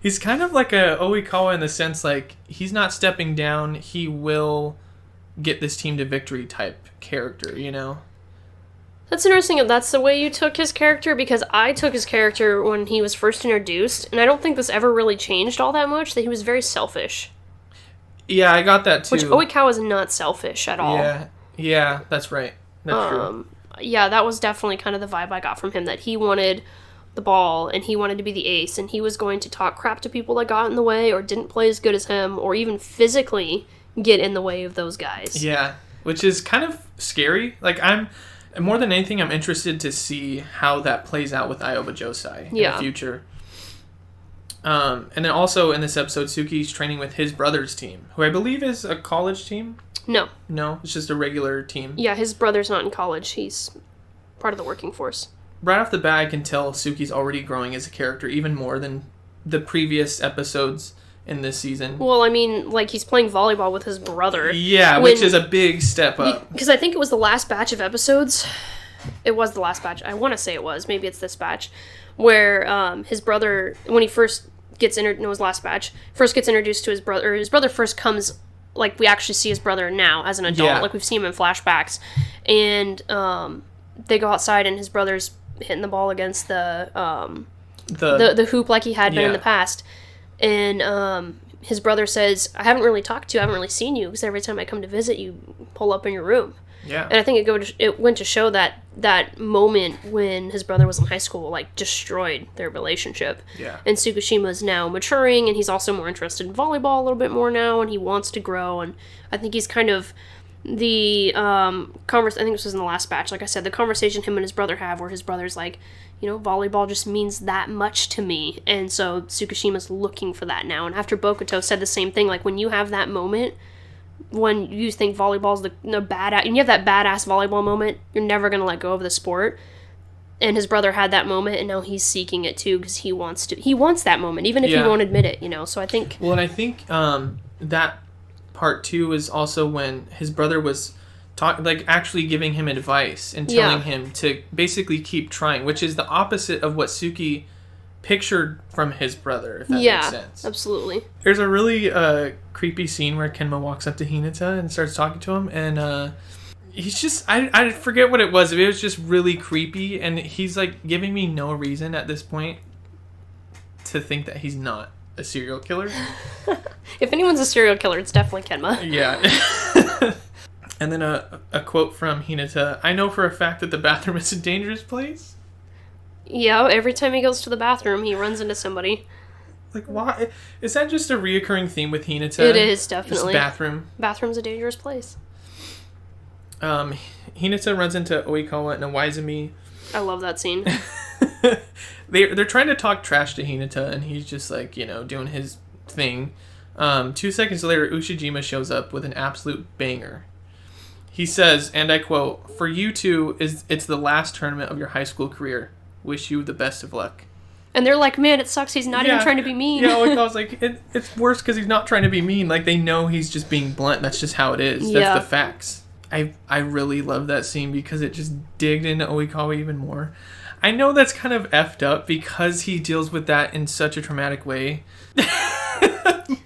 He's kind of like a Oikawa in the sense, like, he's not stepping down, he will get this team to victory type character, you know? That's interesting if that's the way you took his character, because I took his character when he was first introduced, and I don't think this ever really changed all that much, that he was very selfish. Yeah, I got that too. Which Oikawa is not selfish at all. Yeah, that's right. That's true. Yeah, that was definitely kind of the vibe I got from him, that he wanted the ball, and he wanted to be the ace, and he was going to talk crap to people that got in the way, or didn't play as good as him, or even physically get in the way of those guys. Yeah, which is kind of scary. Like, more than anything, I'm interested to see how that plays out with Aoba Josai in the future. And then also in this episode, Suki's training with his brother's team, who I believe is a college team. No, it's just a regular team. Yeah, his brother's not in college. He's part of the working force. Right off the bat, I can tell Suki's already growing as a character, even more than the previous episodes in this season. Well, I mean, like, he's playing volleyball with his brother. Yeah, which is a big step up. Because I think it was the last batch of episodes. It was the last batch. I want to say it was. Maybe it's this batch. Where his brother, when he first gets his last batch, first gets introduced to his brother, or his brother first comes, like, we actually see his brother now as an adult. Yeah. Like, we've seen him in flashbacks. And they go outside, and his brother's hitting the ball against the hoop like he had been in the past. And his brother says, I haven't really talked to you, I haven't really seen you, because every time I come to visit, you pull up in your room. Yeah. And I think it went to show that moment when his brother was in high school, like, destroyed their relationship. Yeah. And Tsukishima is now maturing, and he's also more interested in volleyball a little bit more now, and he wants to grow, and I think he's kind of the I think this was in the last batch, like I said, the conversation him and his brother have, where his brother's like, you know, volleyball just means that much to me, and so Tsukishima's looking for that now. And after Bokuto said the same thing, like, when you have that moment, when you think volleyball's the badass, and you have that badass volleyball moment, you're never going to let go of the sport. And his brother had that moment, and now he's seeking it too, because he wants that moment, even if he won't admit it, you know. So I think... Well, and I think that part two is also when his brother was actually giving him advice and telling him to basically keep trying, which is the opposite of what Suki pictured from his brother, if that makes sense. Yeah, absolutely. There's a really creepy scene where Kenma walks up to Hinata and starts talking to him, and he's just, I forget what it was. It was just really creepy, and he's, like, giving me no reason at this point to think that he's not a serial killer. If anyone's a serial killer, it's definitely Kenma. Yeah. And then a quote from Hinata, I know for a fact that the bathroom is a dangerous place. Yeah, every time he goes to the bathroom, he runs into somebody. Like, why? Is that just a reoccurring theme with Hinata? It is, definitely. Just bathroom. Bathroom's a dangerous place. Hinata runs into Oikawa and Iwaizumi. I love that scene. they're trying to talk trash to Hinata, and he's just like, doing his thing. 2 seconds later, Ushijima shows up with an absolute banger. He says, and I quote, "For you two, it's the last tournament of your high school career. Wish you the best of luck." And they're like, man, it sucks. He's not even trying to be mean. Yeah, I was like, it's worse because he's not trying to be mean. Like, they know he's just being blunt. That's just how it is. That's the facts. I really love that scene because it just digged into Oikawa even more. I know that's kind of effed up because he deals with that in such a traumatic way.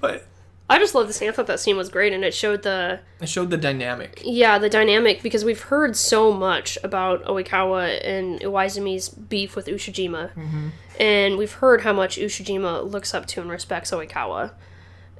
But I just love the scene. I thought that scene was great, and it showed the dynamic. Yeah, the dynamic, because we've heard so much about Oikawa and Iwaizumi's beef with Ushijima. Mm-hmm. And we've heard how much Ushijima looks up to and respects Oikawa.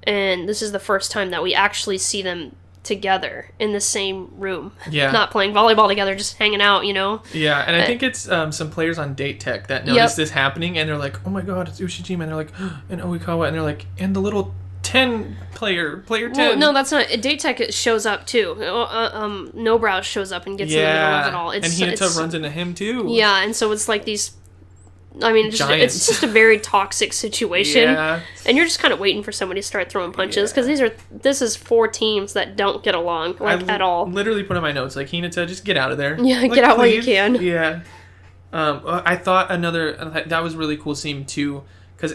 And this is the first time that we actually see them together in the same room. Yeah. Not playing volleyball together, just hanging out, Yeah, and I think it's some players on Date Tech that notice this happening, and they're like, oh my god, it's Ushijima, and they're like, and Oikawa, and they're like, and the little 10 player 10. Well, no, that's not. Date Tech shows up too. Nobrow shows up and gets in the middle of it all. And Hinata runs into him too. Yeah, and so it's like these. I mean, it's just a very toxic situation, and you're just kind of waiting for somebody to start throwing punches because this is 4 teams that don't get along at all. Literally put in my notes like, Hinata, just get out of there. Yeah, get out while you can. Yeah. I thought that was really cool scene too, because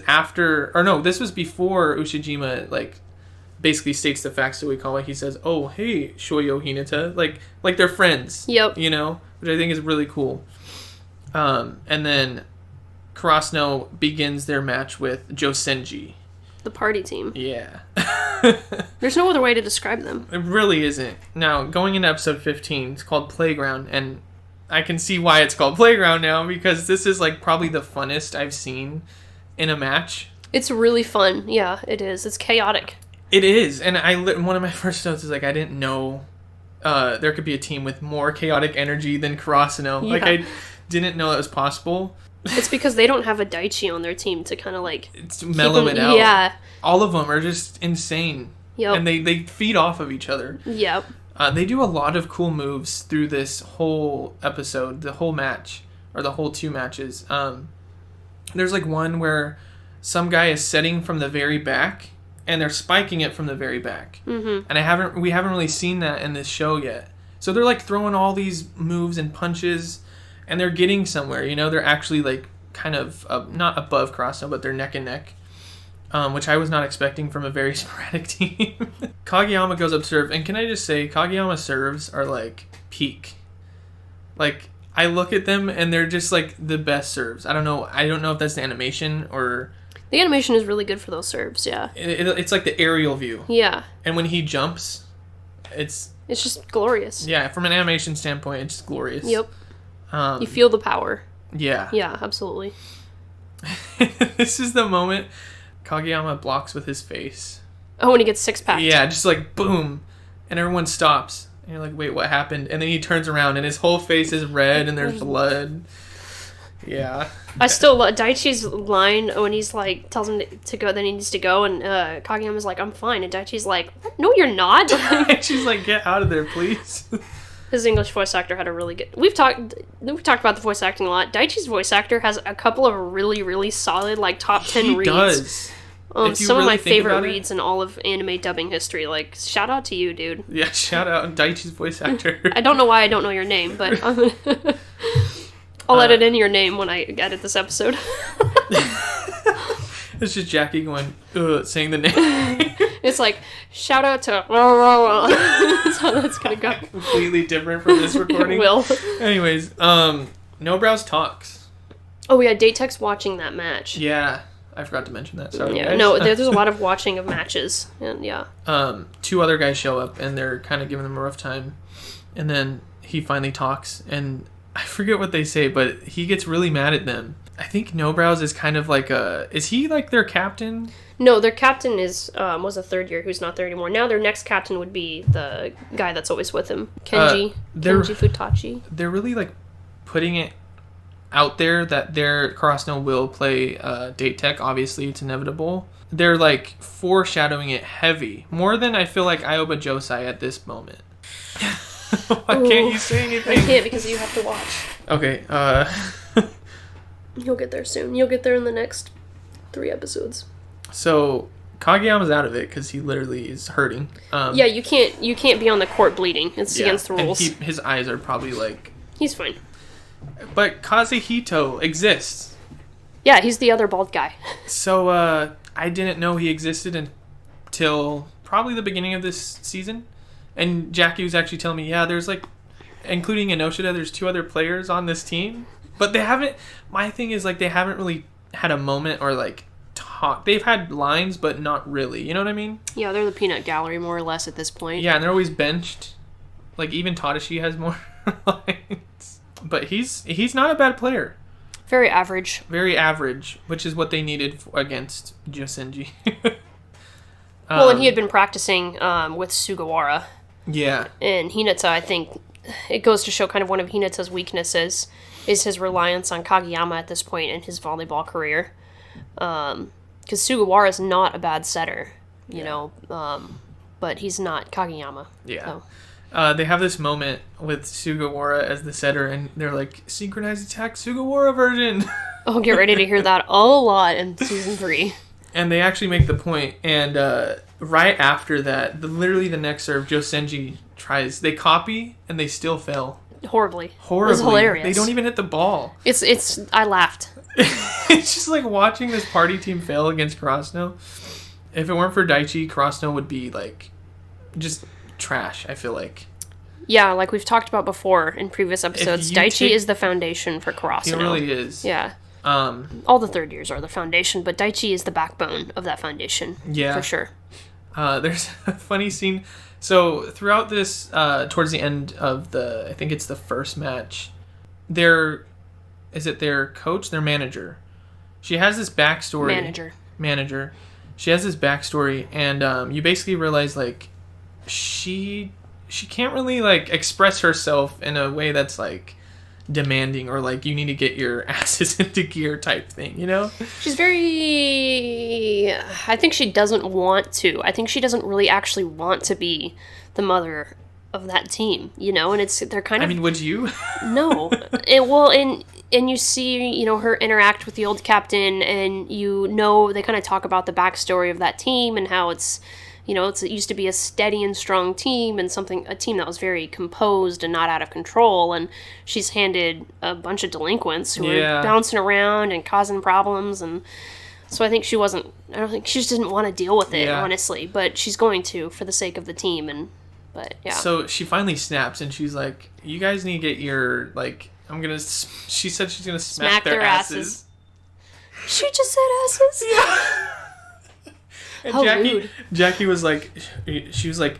this was before Ushijima basically states the facts to Oikawa. He says, "Oh, hey, Shoyo Hinata," like they're friends. Yep. Which I think is really cool. And then Krasno begins their match with Josenji. The party team. Yeah. There's no other way to describe them. It really isn't. Now, going into episode 15, it's called Playground, and I can see why it's called Playground now, because this is probably the funnest I've seen in a match. It's really fun. Yeah, it is. It's chaotic. It is, and one of my first notes is I didn't know there could be a team with more chaotic energy than Krasno. Yeah. I didn't know that was possible. It's because they don't have a Daichi on their team to kind of it's mellow it out. Yeah. All of them are just insane. Yep. And they feed off of each other. Yep. They do a lot of cool moves through this whole episode, the whole match, or the whole 2 matches. There's one where some guy is setting from the very back, and they're spiking it from the very back. Mm-hmm. And we haven't really seen that in this show yet. So they're throwing all these moves and punches, and they're getting somewhere. They're actually kind of not above Krasno, but they're neck and neck. Which I was not expecting from a very sporadic team. Kageyama goes up to serve, and can I just say, Kageyama serves are peak. I look at them, and they're just the best serves. I don't know if that's the animation or... The animation is really good for those serves, yeah. It's the aerial view. Yeah. And when he jumps, it's just glorious. Yeah, from an animation standpoint, it's just glorious. Yep. You feel the power. Yeah. Yeah, absolutely. This is the moment Kageyama blocks with his face. Oh, when he gets 6-packed. Yeah, just boom. And everyone stops. And you're like, wait, what happened? And then he turns around and his whole face is red and there's blood. Yeah. I still love Daichi's line when he's tells him to go, then he needs to go, and Kageyama's like, I'm fine. And Daichi's like, no, you're not. She's like, get out of there, please. His English voice actor had a really good... We've talked about the voice acting a lot. Daichi's voice actor has a couple of really, really solid, top 10 reads. He does. Some of my favorite reads in all of anime dubbing history. Shout out to you, dude. Yeah, shout out Daichi's voice actor. I don't know why I don't know your name, but I'll edit in your name when I edit this episode. It's just Jackie going, saying the name. It's shout out to... That's how that's going to go. Completely different from this recording. Will. Anyways, Nobrows talks. Oh, yeah, Datex watching that match. Yeah, I forgot to mention that. Sorry, yeah, guys. No, there's a lot of watching of matches. And yeah. 2 other guys show up, and they're kind of giving them a rough time. And then he finally talks, and I forget what they say, but he gets really mad at them. I think Nobrows is kind of is he their captain? No, their captain was a 3rd year who's not there anymore. Now their next captain would be the guy that's always with him, Kenji Futachi. They're really putting it out there that their Krasno will play Date Tech. Obviously, it's inevitable. They're foreshadowing it heavy, more than I feel Ioba Josai at this moment. Why can't you say anything? I can't because you have to watch. Okay, You'll get there soon. You'll get there in the next 3 episodes. So Kageyama's out of it because he literally is hurting. Yeah, you can't be on the court bleeding. It's against the rules. And his eyes are probably like... He's fine. But Kazuhito exists. Yeah, he's the other bald guy. So I didn't know he existed until probably the beginning of this season. And Jackie was actually telling me, yeah, there's like, including Inoshida, there's 2 other players on this team. But they haven't... My thing is, like, they haven't really had a moment or, like, talk. They've had lines, but not really. You know what I mean? Yeah, they're the peanut gallery, more or less, at this point. Yeah, and they're always benched. Like, even Tadashi has more lines. But he's not a bad player. Very average. Very average, which is what they needed against Josenji. Well, and he had been practicing with Sugawara. Yeah. And Hinata, I think, it goes to show kind of one of Hinata's weaknesses is his reliance on Kageyama at this point in his volleyball career. Because Sugawara is not a bad setter, you know, but he's not Kageyama. Yeah. So. They have this moment with Sugawara as the setter, and they're like, synchronized attack Sugawara version. Oh, get ready to hear that a lot in season 3. And they actually make the point, and right after that, literally the next serve, Josenji tries, they copy, and they still fail. Horribly. It Horribly. was hilarious. They don't even hit the ball. I laughed. It's just like watching this party team fail against Krasno. If it weren't for Daichi, Krasno would be like just trash, I feel like. Yeah, like we've talked about before in previous episodes, Daichi is the foundation for Krasno. He really is. Yeah. All the third years are the foundation, but Daichi is the backbone of that foundation. Yeah. For sure. There's a funny scene. So throughout this, towards the end of I think it's the first match, their coach, their manager, she has this backstory. Manager. She has this backstory, and you basically realize, like, she can't really, like, express herself in a way that's, like, demanding or, like, you need to get your asses into gear type thing, you know? She's very... I think she doesn't want to. I think she doesn't really actually want to be the mother of that team, you know? And they're kind of... I mean, would you? No. And you see, you know, her interact with the old captain, and you know, they kind of talk about the backstory of that team and how it's, you know, it used to be a steady and strong team and a team that was very composed and not out of control, and she's handed a bunch of delinquents who are bouncing around and causing problems, and so I think she just didn't want to deal with it, honestly, but she's going to for the sake of the team, but yeah. So she finally snaps, and she's like, you guys need to get your, like, she said she's gonna smack their asses. She just said asses? Yeah. And how rude. Jackie was like, she was like,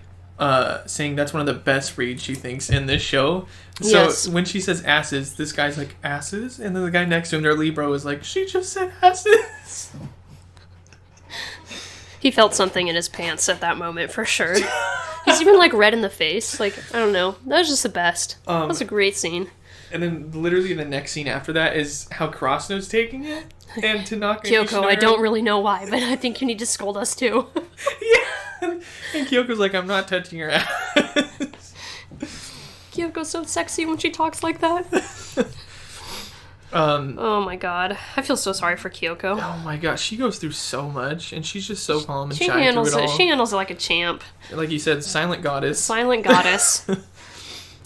saying that's one of the best reads she thinks in this show. So when she says asses, this guy's like, asses? And then the guy next to him, their Libro, is like, she just said asses. He felt something in his pants at that moment, for sure. He's even, like, red in the face. Like, I don't know. That was just the best. That was a great scene. And then literally the next scene after that is how Krasno's taking it. And Tanaka Kyoko, I don't really know why, but I think you need to scold us too. Yeah. And Kyoko's like, I'm not touching her ass. Kyoko's so sexy when she talks like that. Oh my god. I feel so sorry for Kyoko. Oh my god, she goes through so much, and she's just so calm and shy through it all. She handles it like a champ. Like you said, silent goddess. Silent goddess.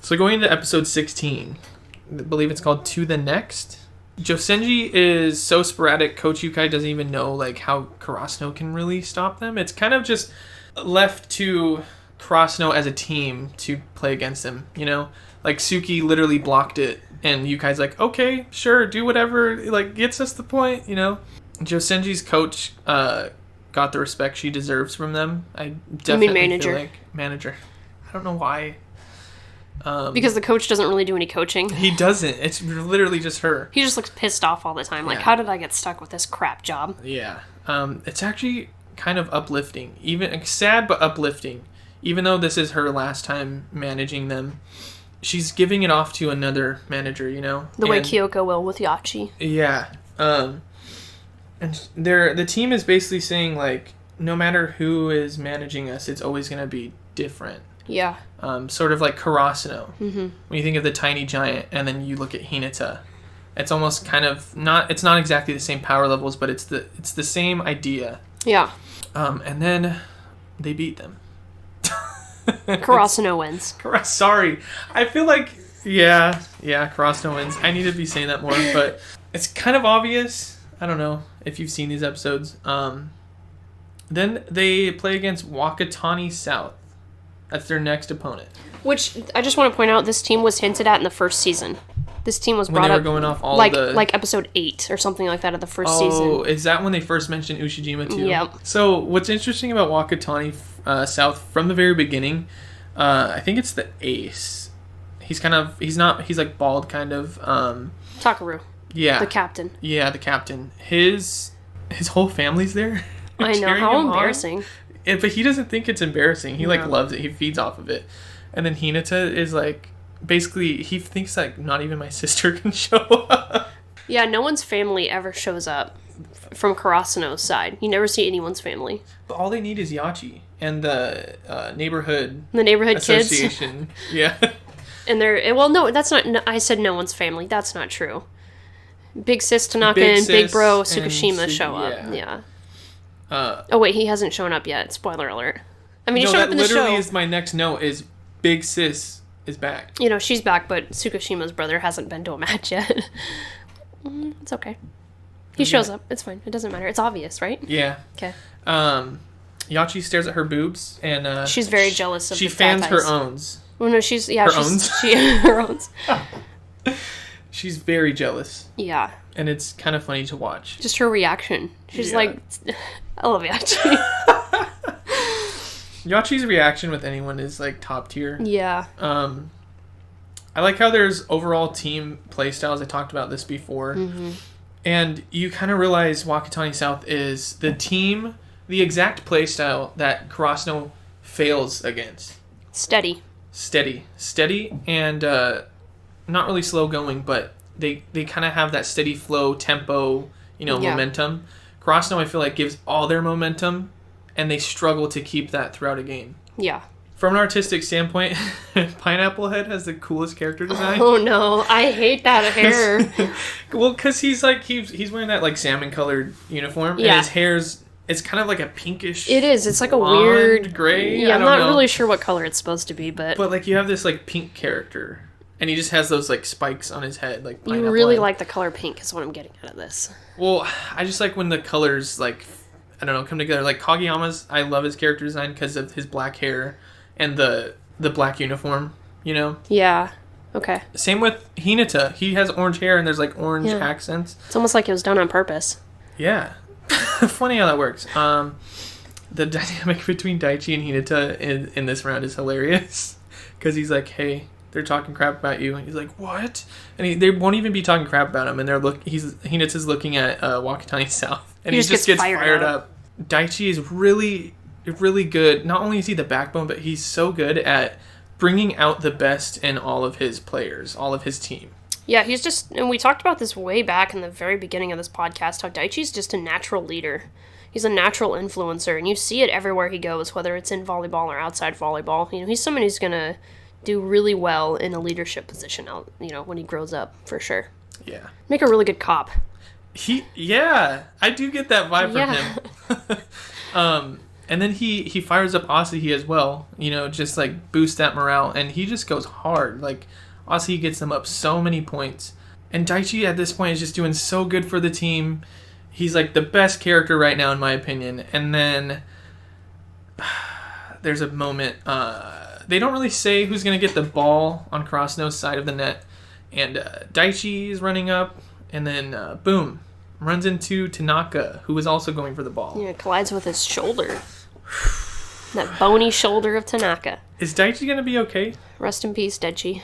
So going into episode 16, I believe it's called To the Next. Josenji is so sporadic, Coach Yukai doesn't even know, like, how Krasno can really stop them. It's kind of just left to Krasno as a team to play against them, you know? Like, Suki literally blocked it, and Yukai's like, okay, sure, do whatever, like, gets us the point, you know? Josenji's coach got the respect she deserves from them. I definitely feel like... Manager. I don't know why... because the coach doesn't really do any coaching. He doesn't. It's literally just her. He just looks pissed off all the time. Like, how did I get stuck with this crap job? Yeah. It's actually kind of uplifting. Even sad, but uplifting. Even though this is her last time managing them, she's giving it off to another manager, you know? The way Kyoko will with Yachi. Yeah. And the team is basically saying, like, no matter who is managing us, it's always going to be different. Yeah. Sort of like Karasuno. Mm-hmm. When you think of the tiny giant, and then you look at Hinata, It's almost kind of not. It's not exactly the same power levels, but it's the same idea. Yeah. And then they beat them. Karasuno wins. Sorry, I feel like Karasuno wins. I need to be saying that more, but it's kind of obvious. I don't know if you've seen these episodes. Then they play against Wakatani South. That's their next opponent. Which I just want to point out, this team was hinted at in the first season. This team was brought when they were up going off all like episode 8 or something like that of the first season. Oh, is that when they first mentioned Ushijima too? Yep. So what's interesting about Wakatani South from the very beginning, I think it's the ace. He's like bald kind of. Takaru. Yeah. The captain. Yeah, the captain. His whole family's there. I know, how embarrassing. But he doesn't think it's embarrassing. He loves it. He feeds off of it. And then Hinata is like, basically, he thinks like not even my sister can show up. Yeah, no one's family ever shows up from Karasuno's side. You never see anyone's family. But all they need is Yachi and the neighborhood kids. association. Yeah. And no, that's not. No, I said no one's family. That's not true. Big Sis Tanaka and Big Bro Tsukishima show up. Yeah. Oh wait, he hasn't shown up yet. Spoiler alert. I mean, he showed up in the show. Literally is my next note is Big Sis is back. You know, she's back, but Tsukishima's brother hasn't been to a match yet. It's okay. He shows up. It's fine. It doesn't matter. It's obvious, right? Yeah. Okay. Yachi stares at her boobs and she's very jealous of. She fans her owns. Well, no, she's her owns. Her owns. She's very jealous. Yeah. And it's kind of funny to watch. Just her reaction. She's like, I love Yachi. Yachi's reaction with anyone is like top tier. Yeah. I like how there's overall team play styles. I talked about this before. Mm-hmm. And you kind of realize Wakatani South is the exact play style that Karasuno fails against. Steady, and not really slow going, but they kind of have that steady flow, tempo, momentum. Karasuno, I feel like, gives all their momentum, and they struggle to keep that throughout a game. Yeah. From an artistic standpoint, Pineapple Head has the coolest character design. Oh no, I hate that hair. Well, because he's wearing that like salmon colored uniform, and his hair's. It's kind of like a pinkish. It is. It's like a weird gray. Yeah, I'm not really sure what color it's supposed to be, but like you have this like pink character, and he just has those like spikes on his head, like you really like the color pink. Is what I'm getting out of this. Well, I just like when the colors like come together. Like Kageyama's, I love his character design because of his black hair and the black uniform. Yeah. Okay. Same with Hinata. He has orange hair and there's like orange accents. It's almost like it was done on purpose. Yeah. Funny how that works. The dynamic between Diechi and Hinata in this round is hilarious because he's like, "Hey, they're talking crap about you," and he's like, "What?" And they won't even be talking crap about him, and Hinata's looking at Wakatani South, and he just gets fired up. Daichi is really, really good. Not only is he the backbone, but he's so good at bringing out the best in all of his players, all of his team. Yeah, he's just, and we talked about this way back in the very beginning of this podcast, how Daichi's just a natural leader. He's a natural influencer, and you see it everywhere he goes, whether it's in volleyball or outside volleyball. He's someone who's going to do really well in a leadership position out, when he grows up, for sure. Yeah. Make a really good cop. I do get that vibe from him. And then he fires up Asahi as well, just like boost that morale, and he just goes hard. Like, Asahi gets them up so many points. And Daichi at this point is just doing so good for the team. He's like the best character right now in my opinion. And then there's a moment, they don't really say who's going to get the ball on Karasuno's side of the net. And Daichi is running up, and then boom, runs into Tanaka, who is also going for the ball. Yeah, collides with his shoulder. That bony shoulder of Tanaka. Is Daichi going to be okay? Rest in peace, Daichi.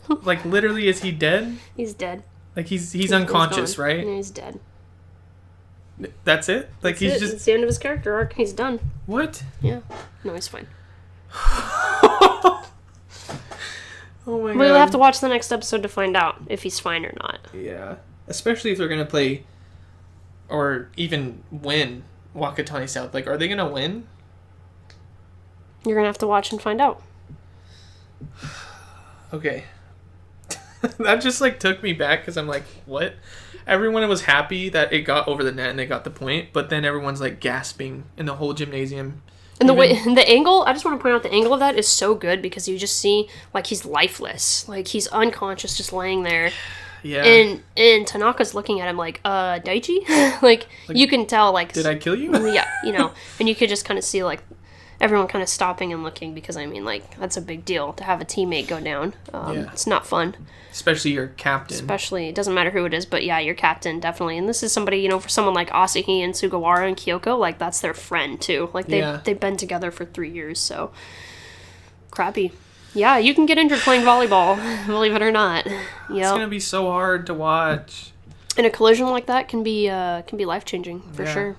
Like, literally, is he dead? He's dead. Like, he's unconscious, right? No, he's dead. That's it? Like, That's just... It's the end of his character arc. He's done. What? Yeah. No, he's fine. Oh my god. We'll have to watch the next episode to find out if he's fine or not. Yeah. Especially if they're going to play, or even win, Wakatani South. Like, are they going to win? You're going to have to watch and find out. Okay. That just like took me back because I'm like, what? Everyone was happy that it got over the net and they got the point, but then everyone's like gasping in the whole gymnasium. And the angle, I just want to point out the angle of that is so good because you just see like he's lifeless, like he's unconscious, just laying there. Yeah. And Tanaka's looking at him like, Daichi? like you can tell, like, did I kill you? Yeah, and you could just kind of see like everyone kind of stopping and looking because I mean, like, that's a big deal to have a teammate go down. It's not fun. Especially your captain. Especially, it doesn't matter who it is, but yeah, your captain, definitely. And this is somebody, for someone like Asahi and Sugawara and Kyoko, like, that's their friend, too. Like, they've been together for 3 years, so... Crappy. Yeah, you can get injured playing volleyball, believe it or not. Yep. It's gonna be so hard to watch. And a collision like that can be life-changing, for sure.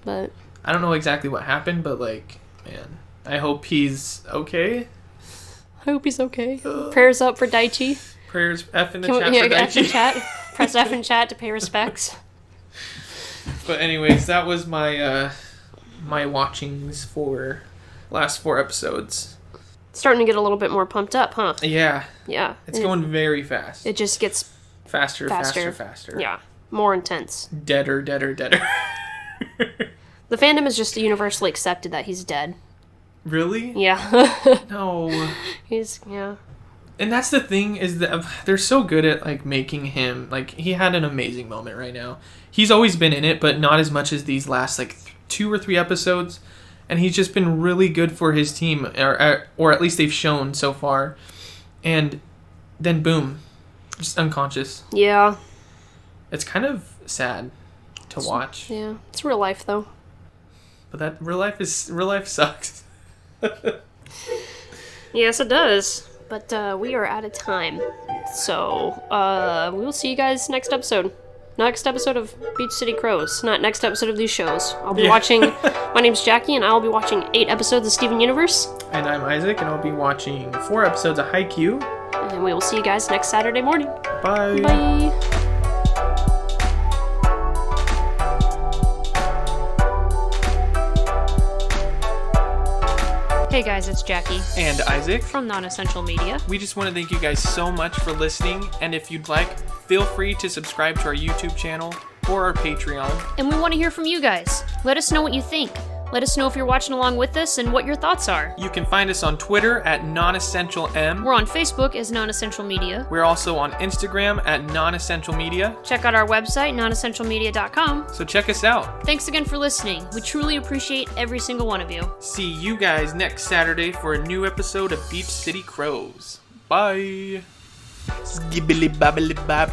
But... I don't know exactly what happened, but, like, man, I hope he's okay. I hope he's okay. Prayers up for Daichi. Prayers F in the chat for Daichi. F in chat. Press F in chat to pay respects. But anyways, that was my my watchings for last 4 episodes. Starting to get a little bit more pumped up, huh? Yeah. Yeah. It's going very fast. It just gets faster. Yeah. More intense. Deader. The fandom has just universally accepted that he's dead. Really? Yeah. No. Yeah. And that's the thing, is that they're so good at, like, making him, like, he had an amazing moment right now. He's always been in it, but not as much as these last, like, 2 or 3 episodes. And he's just been really good for his team, or at least they've shown so far. And then, boom, just unconscious. Yeah. It's kind of sad to watch. Yeah. It's real life, though. But that real life sucks. Yes, it does. But we are out of time. So, we will see you guys next episode. Next episode of Beach City Crows. Not next episode of these shows. I'll be watching... My name's Jackie, and I'll be watching 8 episodes of Steven Universe. And I'm Isaac, and I'll be watching 4 episodes of Haikyuu. And we will see you guys next Saturday morning. Bye. Bye. Hey guys, it's Jackie. And Isaac. From Nonessential Media. We just want to thank you guys so much for listening, and if you'd like, feel free to subscribe to our YouTube channel or our Patreon. And we want to hear from you guys. Let us know what you think. Let us know if you're watching along with us and what your thoughts are. You can find us on Twitter at Nonessential. We're on Facebook as Nonessential Media. We're also on Instagram at Nonessential Media. Check out our website, nonessentialmedia.com. So check us out. Thanks again for listening. We truly appreciate every single one of you. See you guys next Saturday for a new episode of Beach City Crows. Bye. Skibbly babbly bab.